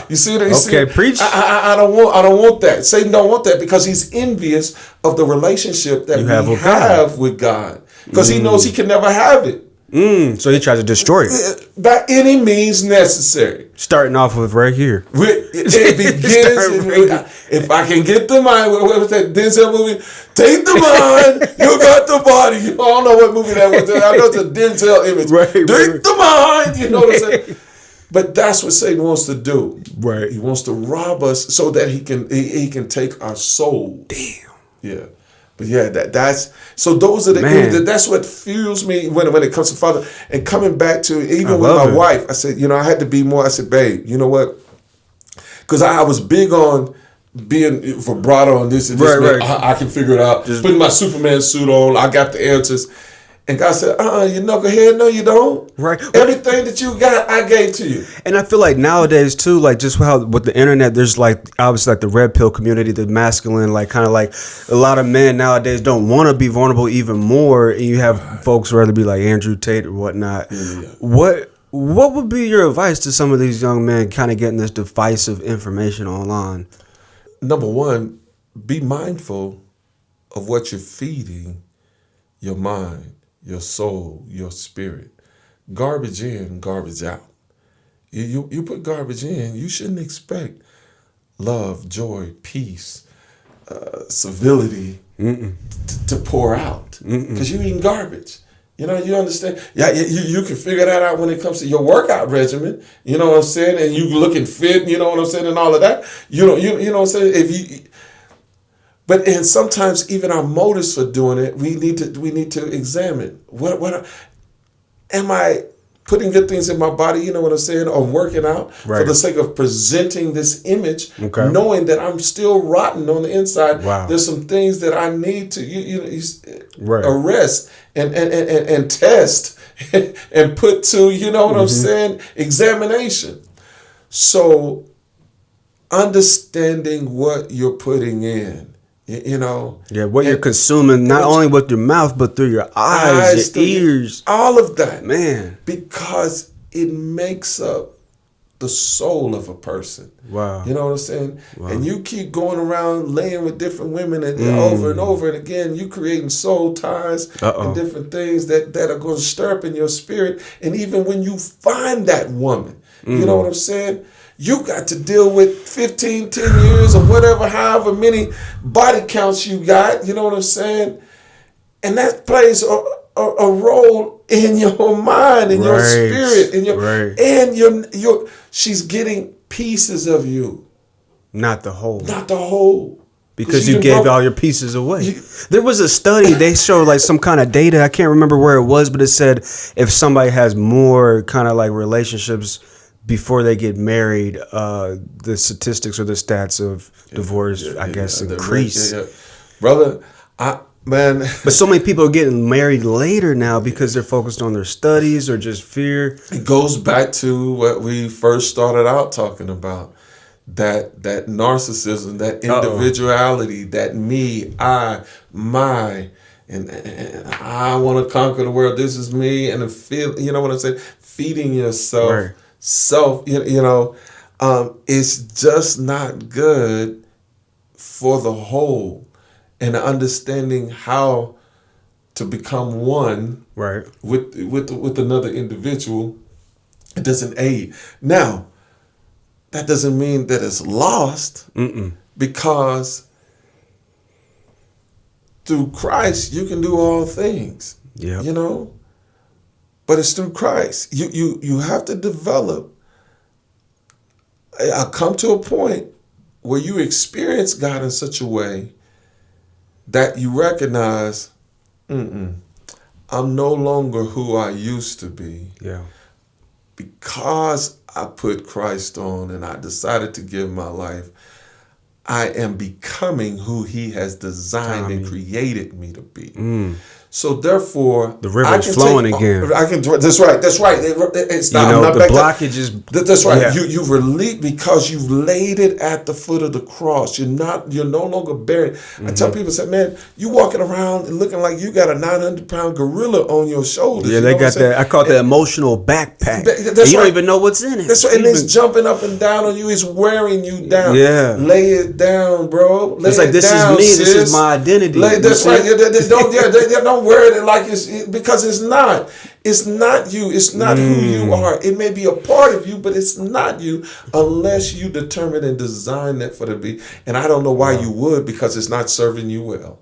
You see that? Preach. I don't want that. Satan don't want that because he's envious of the relationship that we have with God. Because he knows he can never have it. So he tries to destroy it. By any means necessary. Starting off with right here. It begins, if I can get the mind, what was that Denzel movie? Take the mind, you got the body. I don't know what movie that was. I know it's a Denzel image. Take the mind, you know what I'm saying? But that's what Satan wants to do. Right. He wants to rob us so that he can take our soul. Damn. Yeah. But yeah, that's so. Those are the things that's what fuels me when it comes to father. And coming back to even with my wife, I said, I had to be more. I said, babe, you know what? Because I was big on being vibrato and this and this. Right. I can figure it out. Just putting my Superman suit on, I got the answers. And God said, you knucklehead, no, you don't. Right. Everything that you got, I gave to you. And I feel like nowadays, too, like just how with the internet, there's like, obviously like the red pill community, the masculine, like kind of like a lot of men nowadays don't want to be vulnerable even more. And you have folks rather be like Andrew Tate or whatnot. Yeah. What would be your advice to some of these young men kind of getting this divisive information online? Number one, be mindful of what you're feeding your mind, your soul, your spirit. Garbage in, garbage out. You put garbage in, you shouldn't expect love, joy, peace, civility to pour out. Because you're eating garbage. You understand? Yeah, you can figure that out when it comes to your workout regimen. You know what I'm saying? And you looking fit, you know what I'm saying, and all of that. You know what I'm saying? And sometimes even our motives for doing it, we need to examine. What am I putting good things in my body, you know what I'm saying, or working out for the sake of presenting this image, knowing that I'm still rotten on the inside. Wow. There's some things that I need to arrest and test and put to, you know what I'm saying, examination. So understanding what you're putting in. What you're consuming, not only with your mouth, but through your eyes, your ears. All of that. Man. Because it makes up the soul of a person. Wow. You know what I'm saying? Wow. And you keep going around laying with different women and over and over and again, you creating soul ties and different things that are going to stir up in your spirit. And even when you find that woman, you know what I'm saying? You got to deal with 15, 10 years or whatever, however many body counts you got, you know what I'm saying? And that plays a role in your mind, in your spirit, and your she's getting pieces of you. Not the whole. Not the whole. Because you gave all your pieces away. There was a study, they showed like some kind of data, I can't remember where it was, but it said if somebody has more kind of like relationships before they get married, the statistics or the stats of divorce, I guess, increase. Brother, man. But so many people are getting married later now because they're focused on their studies or just fear. It goes back to what we first started out talking about. That narcissism, that individuality, that me, I, my, and I want to conquer the world. This is me, and feel. You know what I'm saying? Feeding yourself. Right. It's just not good for the whole, and understanding how to become one with another individual. It doesn't aid. Now, that doesn't mean that it's lost, because through Christ you can do all things. Yeah, But it's through Christ. You have to develop. I come to a point where you experience God in such a way that you recognize, I'm no longer who I used to be. Yeah. Because I put Christ on and I decided to give my life, I am becoming who He has designed and created me to be. So therefore, the river is flowing again. That's right. It's not. The blockage is. That's right. Yeah. You've released because you've laid it at the foot of the cross. You're no longer buried. I tell people, say, man, you walking around and looking like you got a 900-pound gorilla on your shoulders. Yeah, they got that. I call it the emotional backpack. You don't even know what's in it. That's right. And it's jumping up and down on you. It's wearing you down. Yeah. Lay it down, bro. It's like this is me. This is my identity. That's right. Don't word it like because it's not. It's not you. It's not who you are. It may be a part of you, but it's not you unless you determine and design that for the be. And I don't know why you would, because it's not serving you well.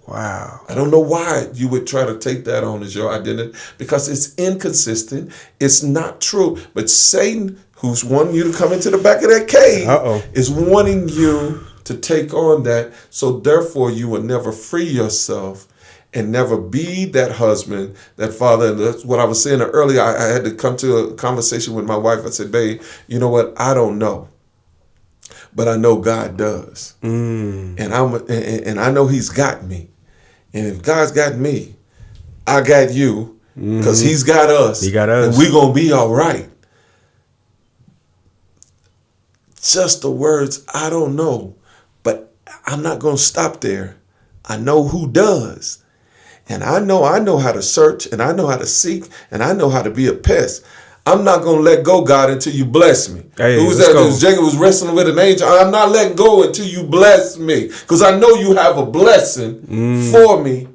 Wow. I don't know why you would try to take that on as your identity, because it's inconsistent. It's not true. But Satan, who's wanting you to come into the back of that cave, is wanting you to take on that. So therefore, you will never free yourself and never be that husband, that father. And that's what I was saying earlier. I had to come to a conversation with my wife. I said, babe, you know what? I don't know, but I know God does. And I know he's got me. And if God's got me, I got you, because he's got us. He got us. And we're going to be all right. Just the words, I don't know, but I'm not going to stop there. I know who does. And I know how to search, and I know how to seek, and I know how to be a pest. I'm not going to let go, God, until you bless me. Hey, Who was that? Go. Jacob was wrestling with an angel. I'm not letting go until you bless me, because I know you have a blessing for me,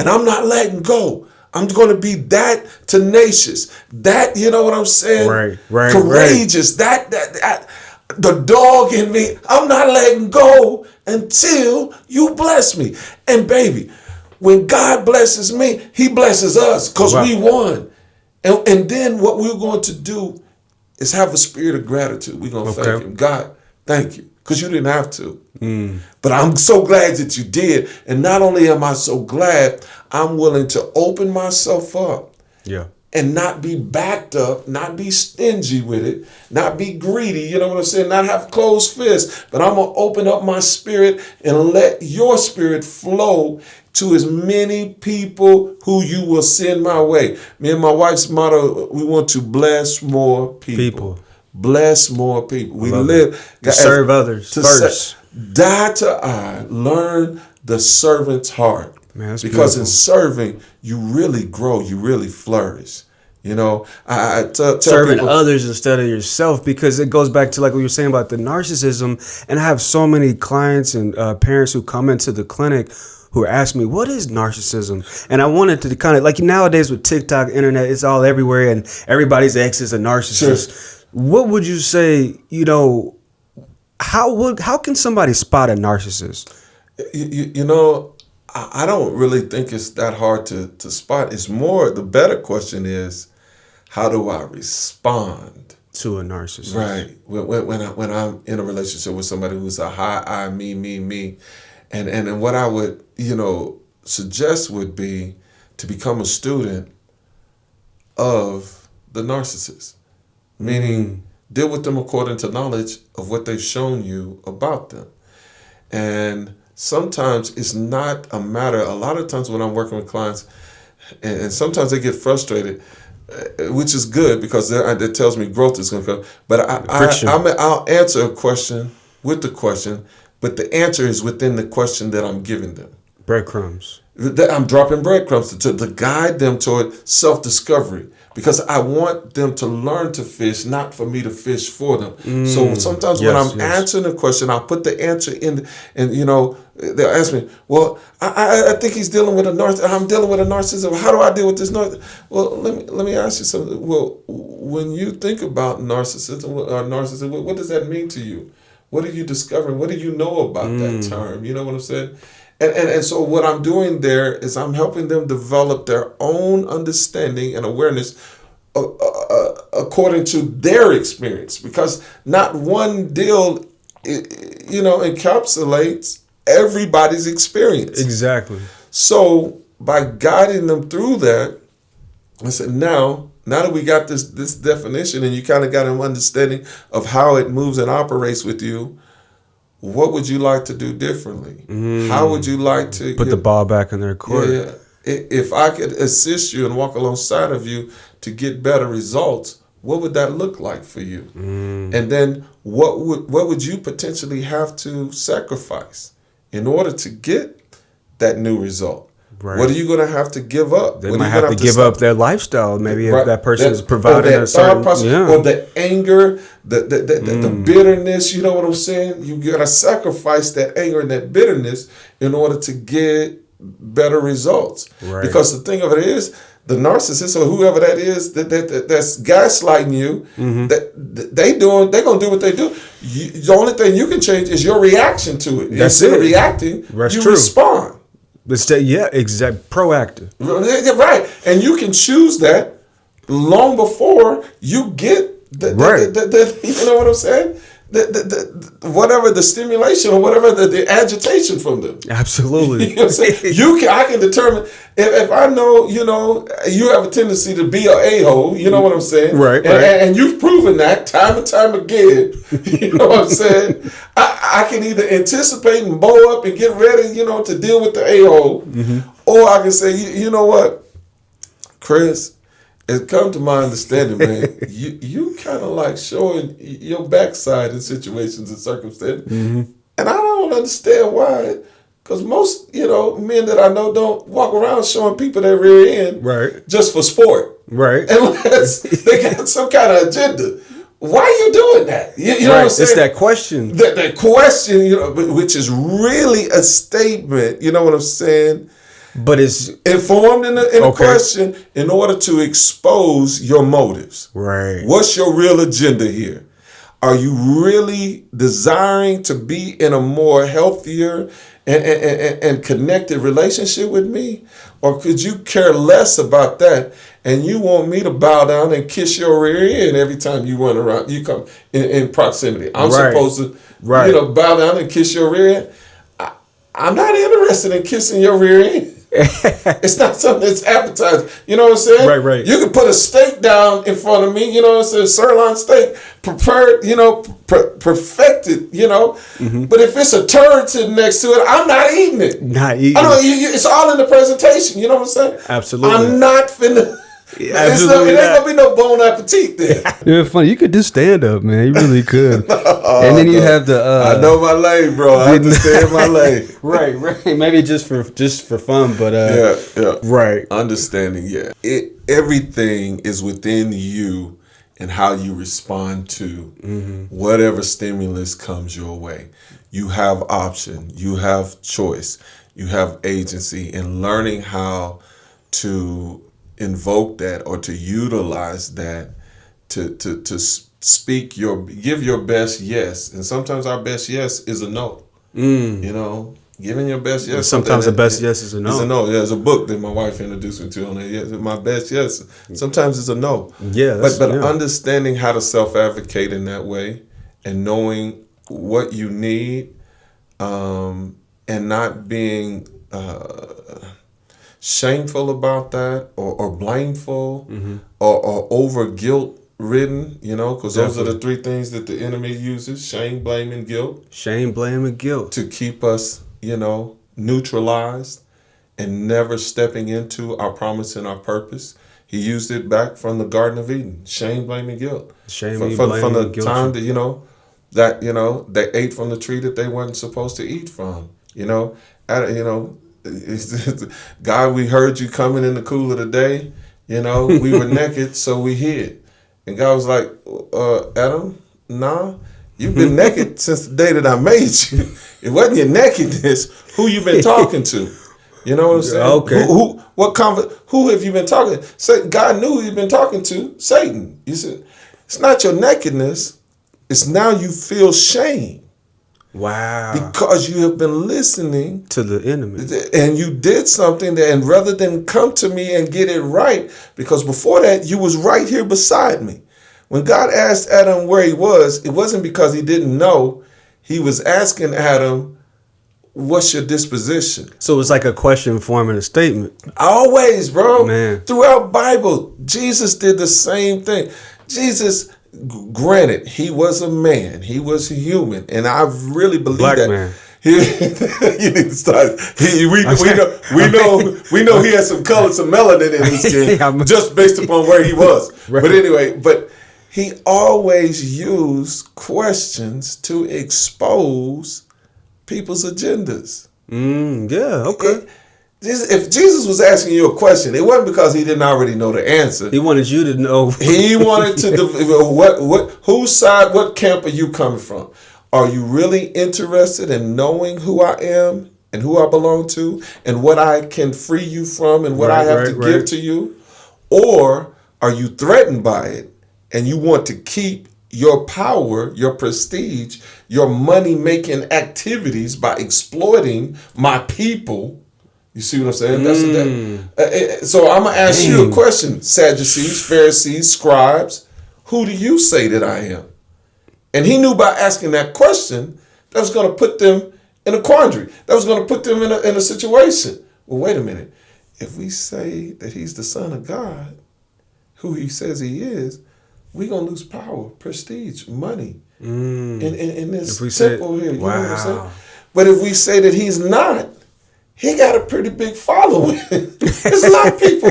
and I'm not letting go. I'm going to be that tenacious, that, you know what I'm saying? Right. Courageous, that the dog in me. I'm not letting go until you bless me. And baby, when God blesses me, he blesses us, because we won. And then what we're going to do is have a spirit of gratitude. We're going to thank him. God, thank you, because you didn't have to. But I'm so glad that you did. And not only am I so glad, I'm willing to open myself up. Yeah. And not be backed up, not be stingy with it, not be greedy, you know what I'm saying? Not have closed fists, but I'm going to open up my spirit and let your spirit flow to as many people who you will send my way. Me and my wife's motto, we want to bless more people. Bless more people. We live to serve others first. Die to I, learn the servant's heart. Man, because beautiful. In serving, you really grow, you really flourish. You know, I tell serving people, others instead of yourself, because it goes back to like what you were saying about the narcissism. And I have so many clients and parents who come into the clinic who ask me, what is narcissism? And I wanted to kind of, like nowadays with TikTok, internet, it's all everywhere, and everybody's ex is a narcissist. Sure. What would you say, you know, how can somebody spot a narcissist? You know, I don't really think it's that hard to spot. It's more, the better question is, how do I respond to a narcissist? Right. When I'm in a relationship with somebody who's a high I, me. And what I would, you know, suggest would be to become a student of the narcissist. Meaning, deal with them according to knowledge of what they've shown you about them. And sometimes it's not a matter, a lot of times when I'm working with clients, and sometimes they get frustrated, which is good because that tells me growth is going to come. But I'll answer a question with the question, but the answer is within the question that I'm giving them. Breadcrumbs. I'm dropping breadcrumbs to guide them toward self-discovery, because I want them to learn to fish, not for me to fish for them. So sometimes when I'm answering a question, I'll put the answer in, and you know, they'll ask me, well, I think he's dealing with a narcissist. I'm dealing with a narcissist. How do I deal with this narcissist? Well, let me ask you something. Well, when you think about narcissism or narcissism, what does that mean to you? What are you discovering? What do you know about that term? You know what I'm saying? And so what I'm doing there is I'm helping them develop their own understanding and awareness according to their experience, because not one deal, you know, encapsulates everybody's experience. Exactly. So by guiding them through that, I said, now that we got this definition and you kind of got an understanding of how it moves and operates with you, what would you like to do differently? How would you like to put the ball back in their court? Yeah. If I could assist you and walk alongside of you to get better results, what would that look like for you? And then what would you potentially have to sacrifice in order to get that new result? Right. What are you going to have to give up? They might have to give up their lifestyle. Maybe if that person is providing a certain or the anger, the bitterness. You know what I'm saying? You got to sacrifice that anger and that bitterness in order to get better results. Right. Because the thing of it is, the narcissist or whoever that is that's gaslighting you, they're gonna do what they do. The only thing you can change is your reaction to it. Instead of reacting, you respond. Proactive. Right. And you can choose that long before you get the you know what I'm saying? whatever the stimulation or whatever the agitation from them. Absolutely. You know what I'm saying? I can determine if I know, you have a tendency to be an a-hole, you know what I'm saying? Right. And you've proven that time and time again. You know what I'm saying? I can either anticipate and bow up and get ready, to deal with the a-hole, or I can say, you know what, Chris, it's come to my understanding, man, you kind of like showing your backside in situations and circumstances. And I don't understand why, because most, men that I know don't walk around showing people their rear end just for sport. Right. Unless they got some kind of agenda. Why are you doing that? You know what I'm saying? It's that question. That question, which is really a statement, you know what I'm saying? But it's informed in a question in order to expose your motives. Right. What's your real agenda here? Are you really desiring to be in a more healthier and connected relationship with me? Or could you care less about that and you want me to bow down and kiss your rear end every time you run around, you come in proximity? I'm supposed to bow down and kiss your rear end? I'm not interested in kissing your rear end. It's not something that's appetizing. You know what I'm saying? Right. You can put a steak down in front of me, you know what I'm saying? Sirloin steak, prepared, perfected, But if it's a turd sitting next to it, I'm not eating it. It's all in the presentation, you know what I'm saying? Absolutely. I'm not finna... It ain't gonna be no bon appetit there. It's funny. You could do stand up, man. You really could. And then you have the. I know my lane, bro. I understand my lane. Right. Maybe just for fun, but yeah. Right. Understanding, yeah. Everything is within you and how you respond to whatever stimulus comes your way. You have option. You have choice. You have agency, and learning how to invoke that or to utilize that to give your best yes. And sometimes our best yes is a no. Giving your best yes. Sometimes the best yes is a no. It's a no. There's a book that my wife introduced me to on that. Yes, my best yes. Sometimes it's a no. Yeah. But understanding how to self-advocate in that way and knowing what you need, and not being shameful about that or blameful or over guilt ridden, because those are the three things that the enemy uses: shame, blame, and guilt. Shame, blame, and guilt. To keep us, neutralized and never stepping into our promise and our purpose. He used it back from the Garden of Eden: shame, blame, and guilt. Shame, from the time that they ate from the tree that they weren't supposed to eat from. God, we heard you coming in the cool of the day. We were naked, so we hid. And God was like, Adam, nah, you've been naked since the day that I made you. It wasn't your nakedness. Who you been talking to? You know what I'm saying? Okay. Who have you been talking to? God knew who you've been talking to, Satan. You said, it's not your nakedness. It's now you feel shame. Wow. Because you have been listening to the enemy. And you did something and rather than come to me and get it right, because before that you was right here beside me. When God asked Adam where he was, it wasn't because he didn't know. He was asking Adam, what's your disposition? So it's like a question forming a statement. Always, bro. Man. Throughout Bible, Jesus did the same thing. Jesus, granted, he was a man, he was a human, and I really believe Black that. Man. You need to start. We know he had some color, some melanin in his skin, just based upon where he was. Right. But anyway, he always used questions to expose people's agendas. Yeah. Okay. If Jesus was asking you a question, it wasn't because he didn't already know the answer. He wanted you to know. He wanted to whose side, what camp are you coming from? Are you really interested in knowing who I am and who I belong to and what I can free you from and what I have to give to you? Or are you threatened by it and you want to keep your power, your prestige, your money-making activities by exploiting my people? You see what I'm saying? So I'm going to ask you a question. Sadducees, Pharisees, scribes, who do you say that I am? And he knew by asking that question, that was going to put them in a quandary. That was going to put them in a situation. Well, wait a minute. If we say that he's the Son of God, who he says he is, we're going to lose power, prestige, money in this temple here. You know what I'm saying? But if we say that he's not, he got a pretty big following. There's a lot of people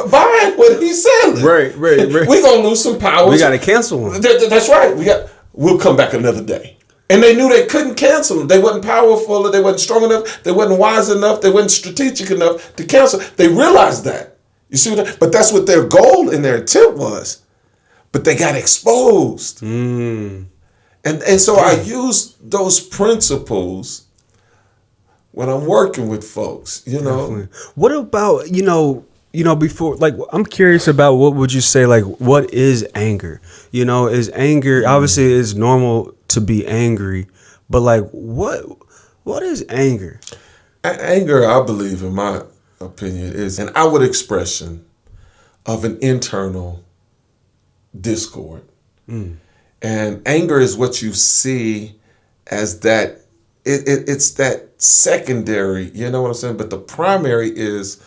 buying what he's selling. Right. We're going to lose some power. We got to cancel him. That's right. We'll come back another day. And they knew they couldn't cancel them. They wasn't powerful, they wasn't strong enough, they wasn't wise enough, they wasn't strategic enough to cancel. They realized that. You see what but that's what their goal and their intent was. But they got exposed. And so I use those principles when I'm working with folks, you know. Definitely. What about, before, like, I'm curious about what would you say, like, what is anger? Is anger, obviously it's normal to be angry, but like, what is anger? Anger, I believe, in my opinion, is an outward expression of an internal discord. And anger is what you see as that, it's that secondary, you know what I'm saying? But the primary is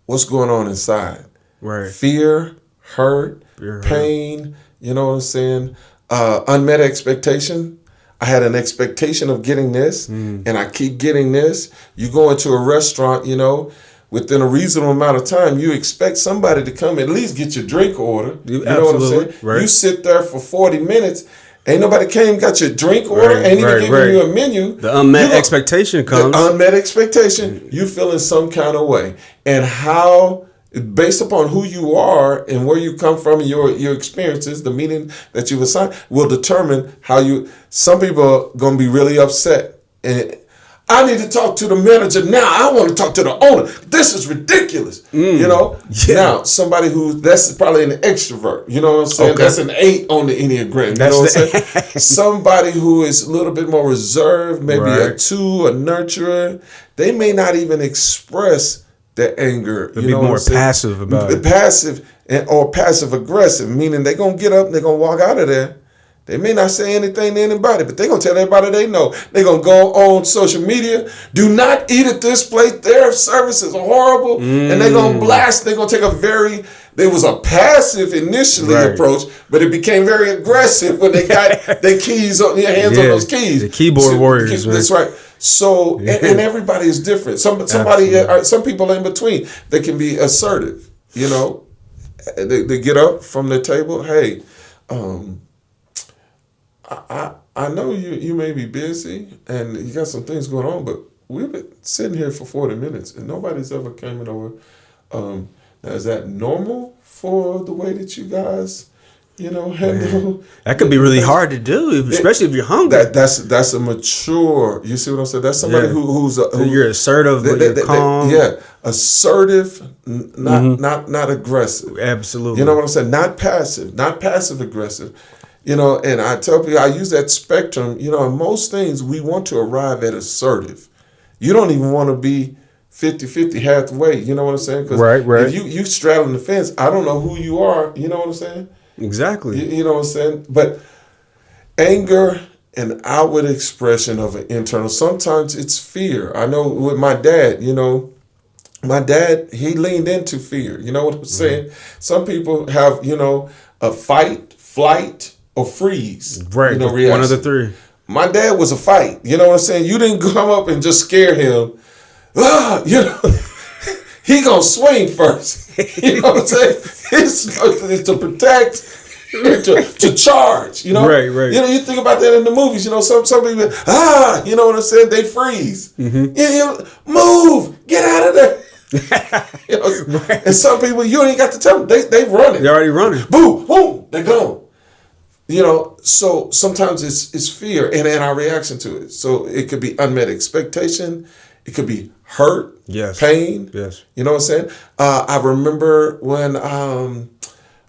what's going on inside. Right. Fear, hurt, pain, you know what I'm saying? Unmet expectation. I had an expectation of getting this, and I keep getting this. You go into a restaurant, within a reasonable amount of time, you expect somebody to come at least get your drink order. You know what I'm saying? Right. You sit there for 40 minutes, ain't nobody came, got your drink order, ain't even giving you a menu. The unmet expectation comes. The unmet expectation, you feel in some kind of way. And how, based upon who you are and where you come from and your experiences, the meaning that you've assigned will determine how some people are going to be really upset. And I need to talk to the manager now. I want to talk to the owner. This is ridiculous. Now, somebody that's probably an extrovert. You know what I'm saying? Okay. That's an 8 on the Enneagram. You know what I'm saying? Somebody who is a little bit more reserved, maybe a 2, a nurturer. They may not even express their anger. They'll be more passive about it. Passive or passive aggressive, meaning they're going to get up and they're going to walk out of there. They may not say anything to anybody, but they're going to tell everybody they know. They're going to go on social media. Do not eat at this place. Their services are horrible. And they're going to blast. They're going to take there was a passive initially approach, but it became very aggressive when they got their keys on their hands on those keys. The keyboard warriors. That's right. So, and everybody is different. Some people in between, they can be assertive, They get up from their table. Hey, I know you may be busy and you got some things going on, but we've been sitting here for 40 minutes and nobody's ever coming over. Now, is that normal for the way that you guys, handle? That could be really hard to do, especially if you're hungry. That's a mature. You see what I'm saying? That's somebody who's you're assertive, but you're calm. Assertive, not aggressive. Absolutely. You know what I'm saying? Not passive aggressive. And I tell people, I use that spectrum, in most things we want to arrive at assertive. You don't even want to be 50-50 halfway, you know what I'm saying? Because if you straddling the fence, I don't know who you are, you know what I'm saying? Exactly. You know what I'm saying? But anger, an outward expression of an internal, sometimes it's fear. I know with my dad, my dad, he leaned into fear, you know what I'm saying? Some people have, a fight, flight, or freeze. Right, reaction. One of the three. My dad was a fight. You know what I'm saying? You didn't come up and just scare him. He gonna swing first. You know what I'm saying? It's to protect, to charge. Right. You think about that in the movies. Some people, you know what I'm saying? They freeze. Move, get out of there. And some people, you ain't got to tell them. They running. They're already running. Boom, boom, they're gone. So sometimes it's fear and our reaction to it. So it could be unmet expectation. It could be hurt, pain. Yes. You know what I'm saying? I remember when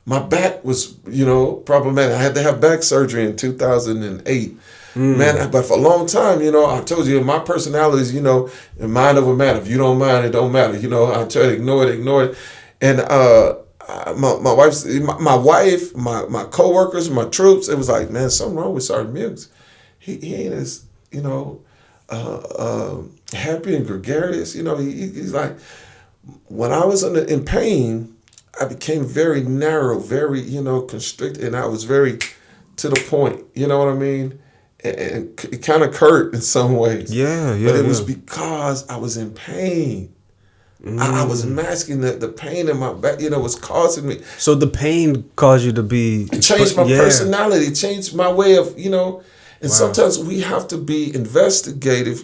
my back was, problematic. I had to have back surgery in 2008. Man, but for a long time, I told you my personality is, mind over matter. If you don't mind, it don't matter. I try to ignore it. And my wife, my coworkers, my troops, it was like, man, something wrong with Sergeant Mukes. He ain't as, happy and gregarious. He's like, when I was in pain, I became very narrow, very, constricted, and I was very to the point, you know what I mean? And it kind of hurt in some ways. Yeah. But it was because I was in pain. I was masking the pain in my back, was causing me. So the pain caused you to be... It changed my personality, changed my way of, and sometimes we have to be investigative,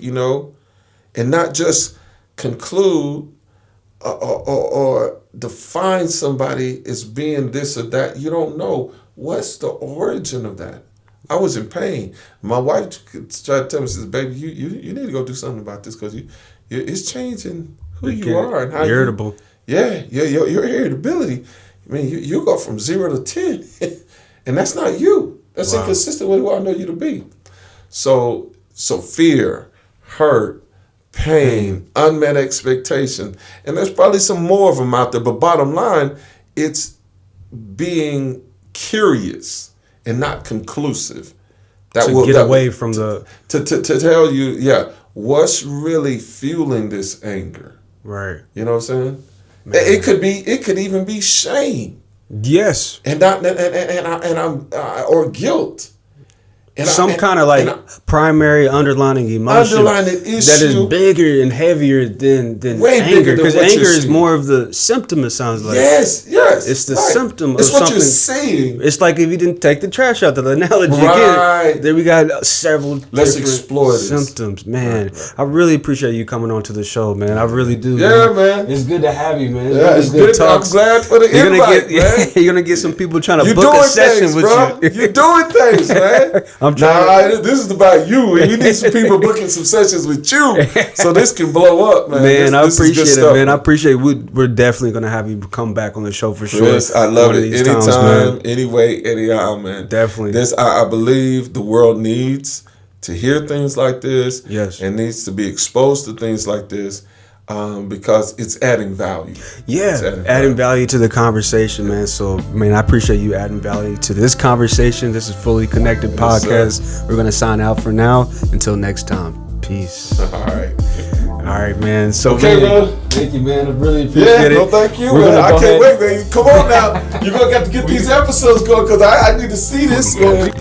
and not just conclude or define somebody as being this or that. You don't know what's the origin of that. I was in pain. My wife tried to tell me, she said, baby, you need to go do something about this because it's changing who you are and how you're irritable. Your irritability. I mean, you go from 0 to 10, and that's not you. That's inconsistent with who I know you to be. So fear, hurt, pain, unmet expectation, and there's probably some more of them out there. But bottom line, it's being curious and not conclusive. From the to tell you, what's really fueling this anger. Right. You know what I'm saying? Man. It could even be shame. Yes. And or guilt. And kind of primary underlining emotion issue that is bigger and heavier than anger. Because anger is more of the symptom, it sounds like. Yes. It's the symptom of something. It's what you're seeing. It's like if you didn't take the trash out, the analogy again. Then we got several different symptoms. Man, right. I really appreciate you coming on to the show, man. I really do. Yeah, man. It's good to have you, man. It's good talks. I'm glad for the invite, man. You're going to get some people trying to book a session with you. You're doing things, man. This is about you, and you need some people booking some sessions with you, so this can blow up, man. Man, I appreciate it, man. I appreciate it. We're definitely gonna have you come back on the show for sure. Yes, I love it. Anytime, anyway, anyhow, man. Definitely. I believe the world needs to hear things like this. Yes, and needs to be exposed to things like this. Because it's adding value. Yeah, adding value to the conversation, man. So, man, I appreciate you adding value to this conversation. This is Fully Connected Podcast. We're going to sign out for now. Until next time. Peace. All right, man. So, bro. Thank you, man. I really appreciate it. No, thank you, man. I can't wait, man. Come on now. You're going to have to get these episodes going because I need to see this, man.